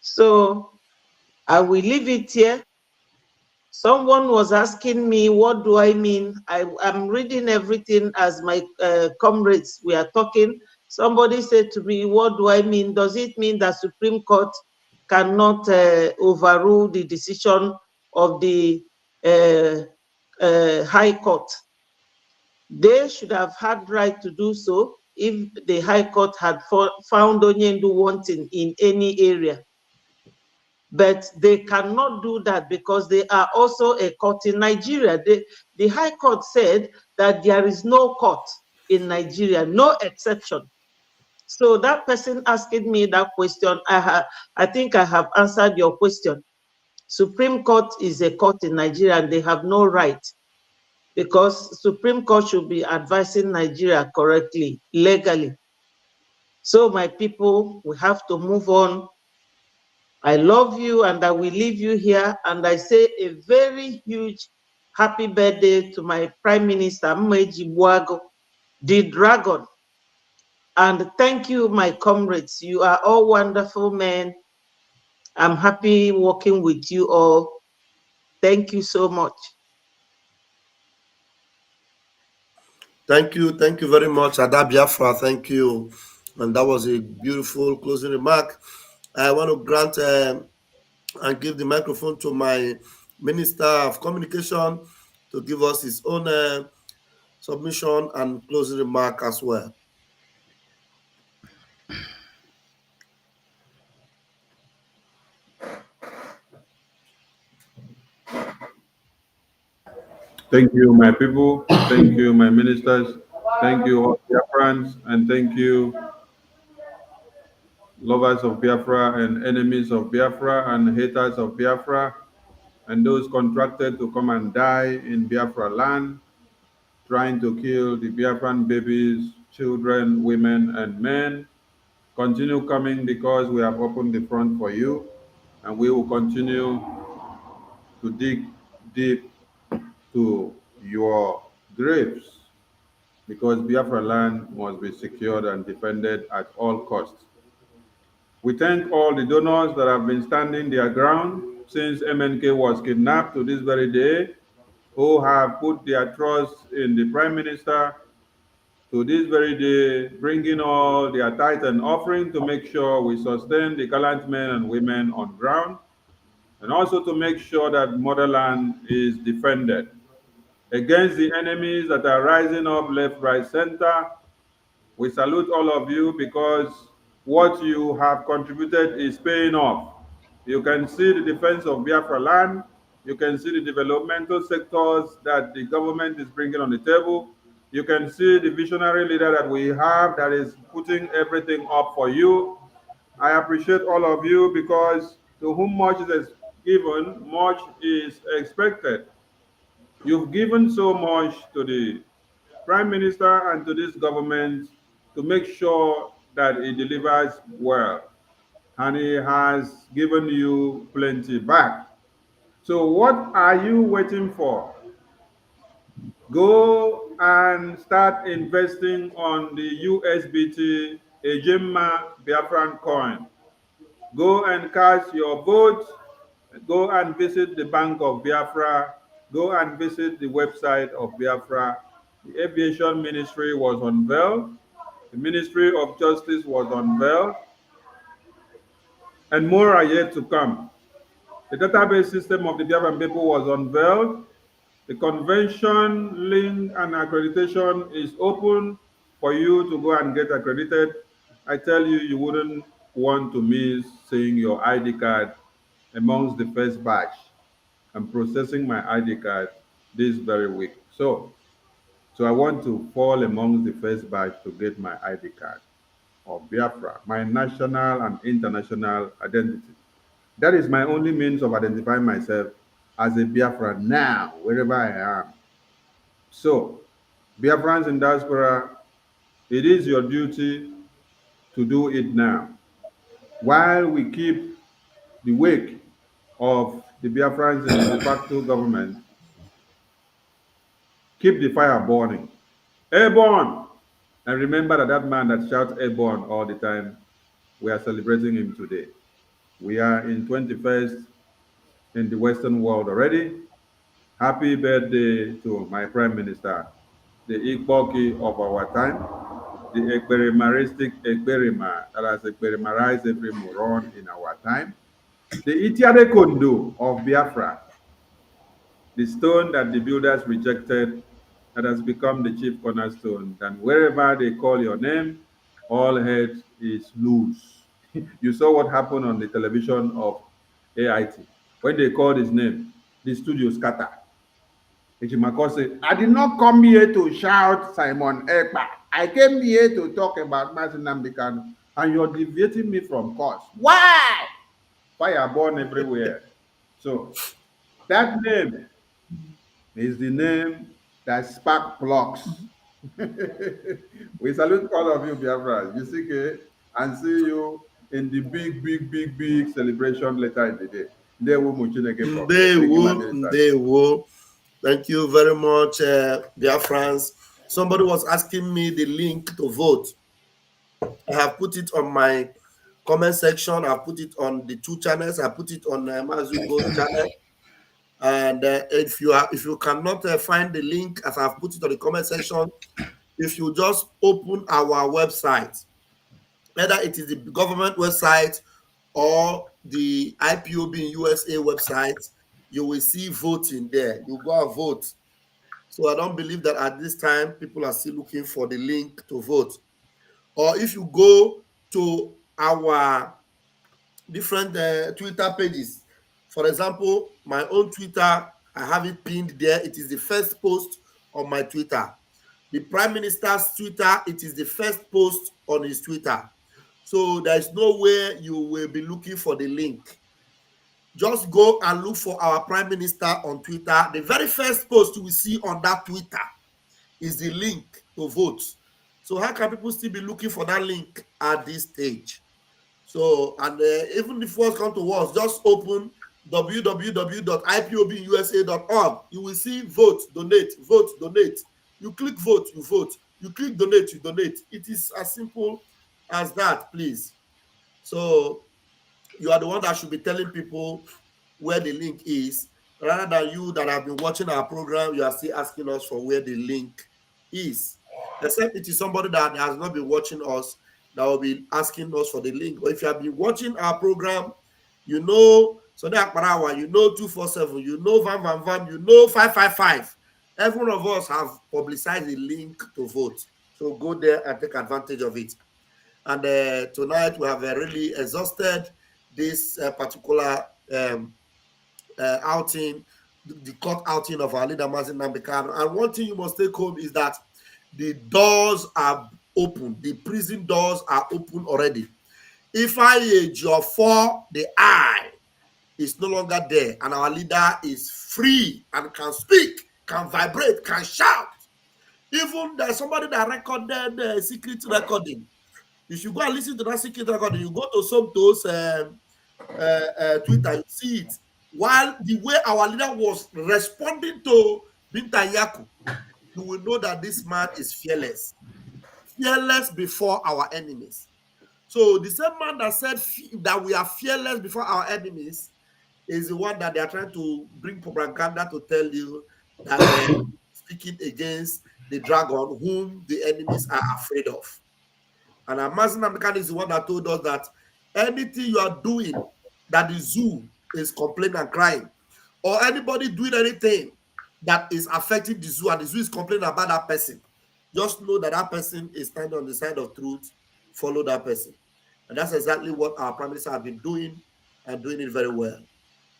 So I will leave it here. Someone was asking me, what do I mean? I'm reading everything as my comrades, we are talking. Somebody said to me, what do I mean? Does it mean that Supreme Court cannot overrule the decision of the High Court? They should have had right to do so if the High Court had found Onyendu wanting in any area. But they cannot do that because they are also a court in Nigeria. The High Court said that there is no court in Nigeria, no exception. So that person asking me that question, I think I have answered your question. Supreme Court is a court in Nigeria and they have no right, because Supreme Court should be advising Nigeria correctly, legally. So my people, we have to move on. I love you and I will leave you here. And I say a very huge happy birthday to my Prime Minister, Mmeji Buago, the dragon. And thank you, my comrades. You are all wonderful men. I'm happy working with you all. Thank you so much. Thank you very much, Ada Biafra. Thank you. And that was a beautiful closing remark. I want to grant and give the microphone to my Minister of Communication to give us his own submission and closing remark as well. Thank you, my people. Thank you, my ministers. Thank you, all Biafrans, and thank you, lovers of Biafra and enemies of Biafra and haters of Biafra, and those contracted to come and die in Biafra land, trying to kill the Biafran babies, children, women, and men. Continue coming, because we have opened the front for you, and we will continue to dig deep to your graves, because Biafra land must be secured and defended at all costs. We thank all the donors that have been standing their ground since MNK was kidnapped to this very day, who have put their trust in the Prime Minister to this very day, bringing all their tithe and offering to make sure we sustain the gallant men and women on ground, and also to make sure that motherland is defended against the enemies that are rising up left, right, center. We salute all of you because what you have contributed is paying off. You can see the defense of Biafra land. You can see the developmental sectors that the government is bringing on the table. You can see the visionary leader that we have that is putting everything up for you. I appreciate all of you because to whom much is given, much is expected. You've given so much to the Prime Minister and to this government to make sure that it delivers well. And he has given you plenty back. So what are you waiting for? Go and start investing on the USBT Ejimma Biafran coin. Go and cast your vote. Go and visit the Bank of Biafra. Go and visit the website of Biafra. The Aviation Ministry was unveiled. The Ministry of Justice was unveiled. And more are yet to come. The database system of the Biafran people was unveiled. The convention link and accreditation is open for you to go and get accredited. I tell you, you wouldn't want to miss seeing your ID card amongst the first batch. I'm processing my ID card this very week. So I want to fall amongst the first batch to get my ID card of Biafra, my national and international identity. That is my only means of identifying myself as a Biafra now, wherever I am. So, Biafrans in diaspora, it is your duty to do it now. While we keep the wake of the Biafrans in the de facto government, keep the fire burning. Airborne! And remember that man that shouts airborne all the time, we are celebrating him today. We are in 21st in the Western world already. Happy birthday to my Prime Minister, the Igboki of our time, the Ekperimaristic Ekperima that has Ekperimarized every moron in our time, the Itiade Kondo of Biafra, the stone that the builders rejected that has become the chief cornerstone, and wherever they call your name, all head is loose. You saw what happened on the television of AIT. When they called his name, the studio scattered. Ejimako said, I did not come here to shout Simon Ekpa. I came here to talk about Mazi Nnamdi Kanu, and you're deviating me from course. Why? Fire born everywhere. So that name is the name that spark plugs. We salute all of you, Biafra. You see, and see you in the big celebration later in the day. They will. Thank you very much, Biafrans. Somebody was asking me the link to vote. I have put it on my comment section. I put it on the 2 channels. I put it on Mazi channel. And if you cannot find the link, as I've put it on the comment section, if you just open our website, whether it is the government website or the IPOB in USA website, you will see voting there. You go and vote. So I don't believe that at this time people are still looking for the link to vote. Or if you go to our different Twitter pages, for example, my own Twitter, I have it pinned there. It is the first post on my Twitter. The Prime Minister's Twitter, it is the first post on his Twitter. So there's no way you will be looking for the link. Just go and look for our Prime Minister on Twitter. The very first post you will see on that Twitter is the link to vote. So how can people still be looking for that link at this stage? So, and even if worse come to worse, just open www.ipobinUSA.org. You will see vote, donate, vote, donate. You click vote, you vote. You click donate, you donate. It is as simple as that, please. So you are the one that should be telling people where the link is, rather than you that have been watching our program, you are still asking us for where the link is. Except it is somebody that has not been watching us that will be asking us for the link. But if you have been watching our program, you know Sunday Akparawa, you know 247, you know Van, you know 555. Every one of us have publicized the link to vote. So go there and take advantage of it. And tonight we have really exhausted this particular outing, the court outing of our leader Mazi Nnamdi Kanu. And one thing you must take home is that the doors are open. The prison doors are open already. If I age your for the eye is no longer there, and our leader is free and can speak, can vibrate, can shout. Even there's somebody that recorded the secret recording. You should go and listen to that secret recording. You go to some those Twitter, you see it. While the way our leader was responding to Binta Yaku, you will know that this man is fearless. Fearless before our enemies. So the same man that said that we are fearless before our enemies is the one that they are trying to bring propaganda to tell you that they're speaking against the dragon whom the enemies are afraid of. And Mazi Nnamdi Kanu is the one that told us that anything you are doing that the zoo is complaining and crying, or anybody doing anything that is affecting the zoo and the zoo is complaining about that person, just know that that person is standing on the side of truth. Follow that person. And that's exactly what our prime minister have been doing, and doing it very well.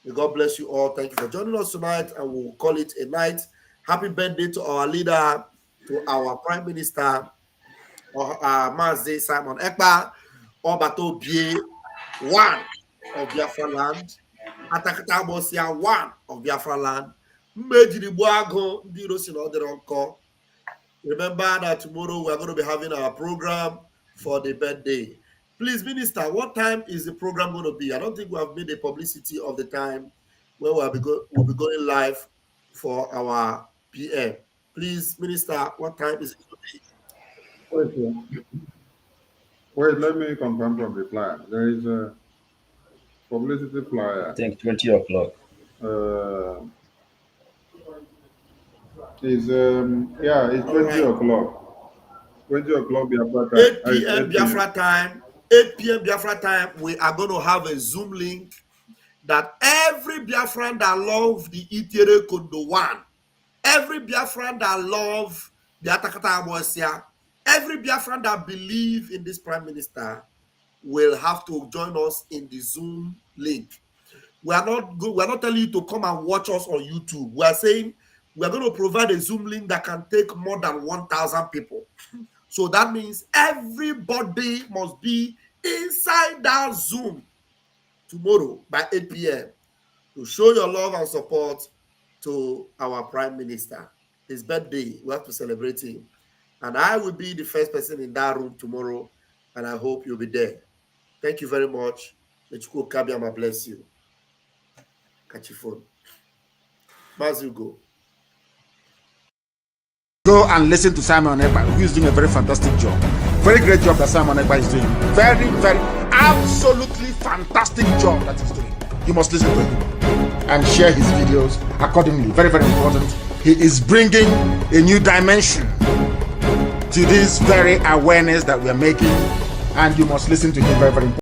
May God bless you all. Thank you for joining us tonight, and we'll call it a night. Happy birthday to our leader, to our prime minister, Mazi Simon Ekpa, Obato Bie, one of Biafra land, Atakata Bosia, one of Biafra land, Mejiribuago, Dirosino Deronko. Remember that tomorrow we are going to be having our program for the birthday. Please, Minister, what time is the program going to be? I don't think we have made a publicity of the time where we'll be going live for our PM. Please, Minister, what time is it going to be? Wait, let me confirm from the flyer. There is a publicity flyer. I think 20 o'clock. It's 20 o'clock. 20 o'clock Biafra time. 8 p.m. Biafra time. 8 p.m. Biafra time. We are going to have a Zoom link that every Biafran that love the Itere Kondo 1, every Biafran that love the Atakata Amosia, every Biafran that believe in this prime minister will have to join us in the Zoom link. We are not telling you to come and watch us on YouTube. We are saying we are going to provide a Zoom link that can take more than 1,000 people. So that means everybody must be inside that Zoom tomorrow by 8 p.m. to show your love and support to our prime minister. His birthday, we have to celebrate him. And I will be the first person in that room tomorrow, and I hope you'll be there. Thank you very much. Lechuko Kabiama bless you. Catch your phone. Mazi, go. Go and listen to Simon Ekpa, who is doing a very fantastic job. Very great job that Simon Ekpa is doing. Very, very, absolutely fantastic job that he's doing. You must listen to him and share his videos accordingly. Very, very important. He is bringing a new dimension to this very awareness that we are making, and you must listen to him. Very, very important.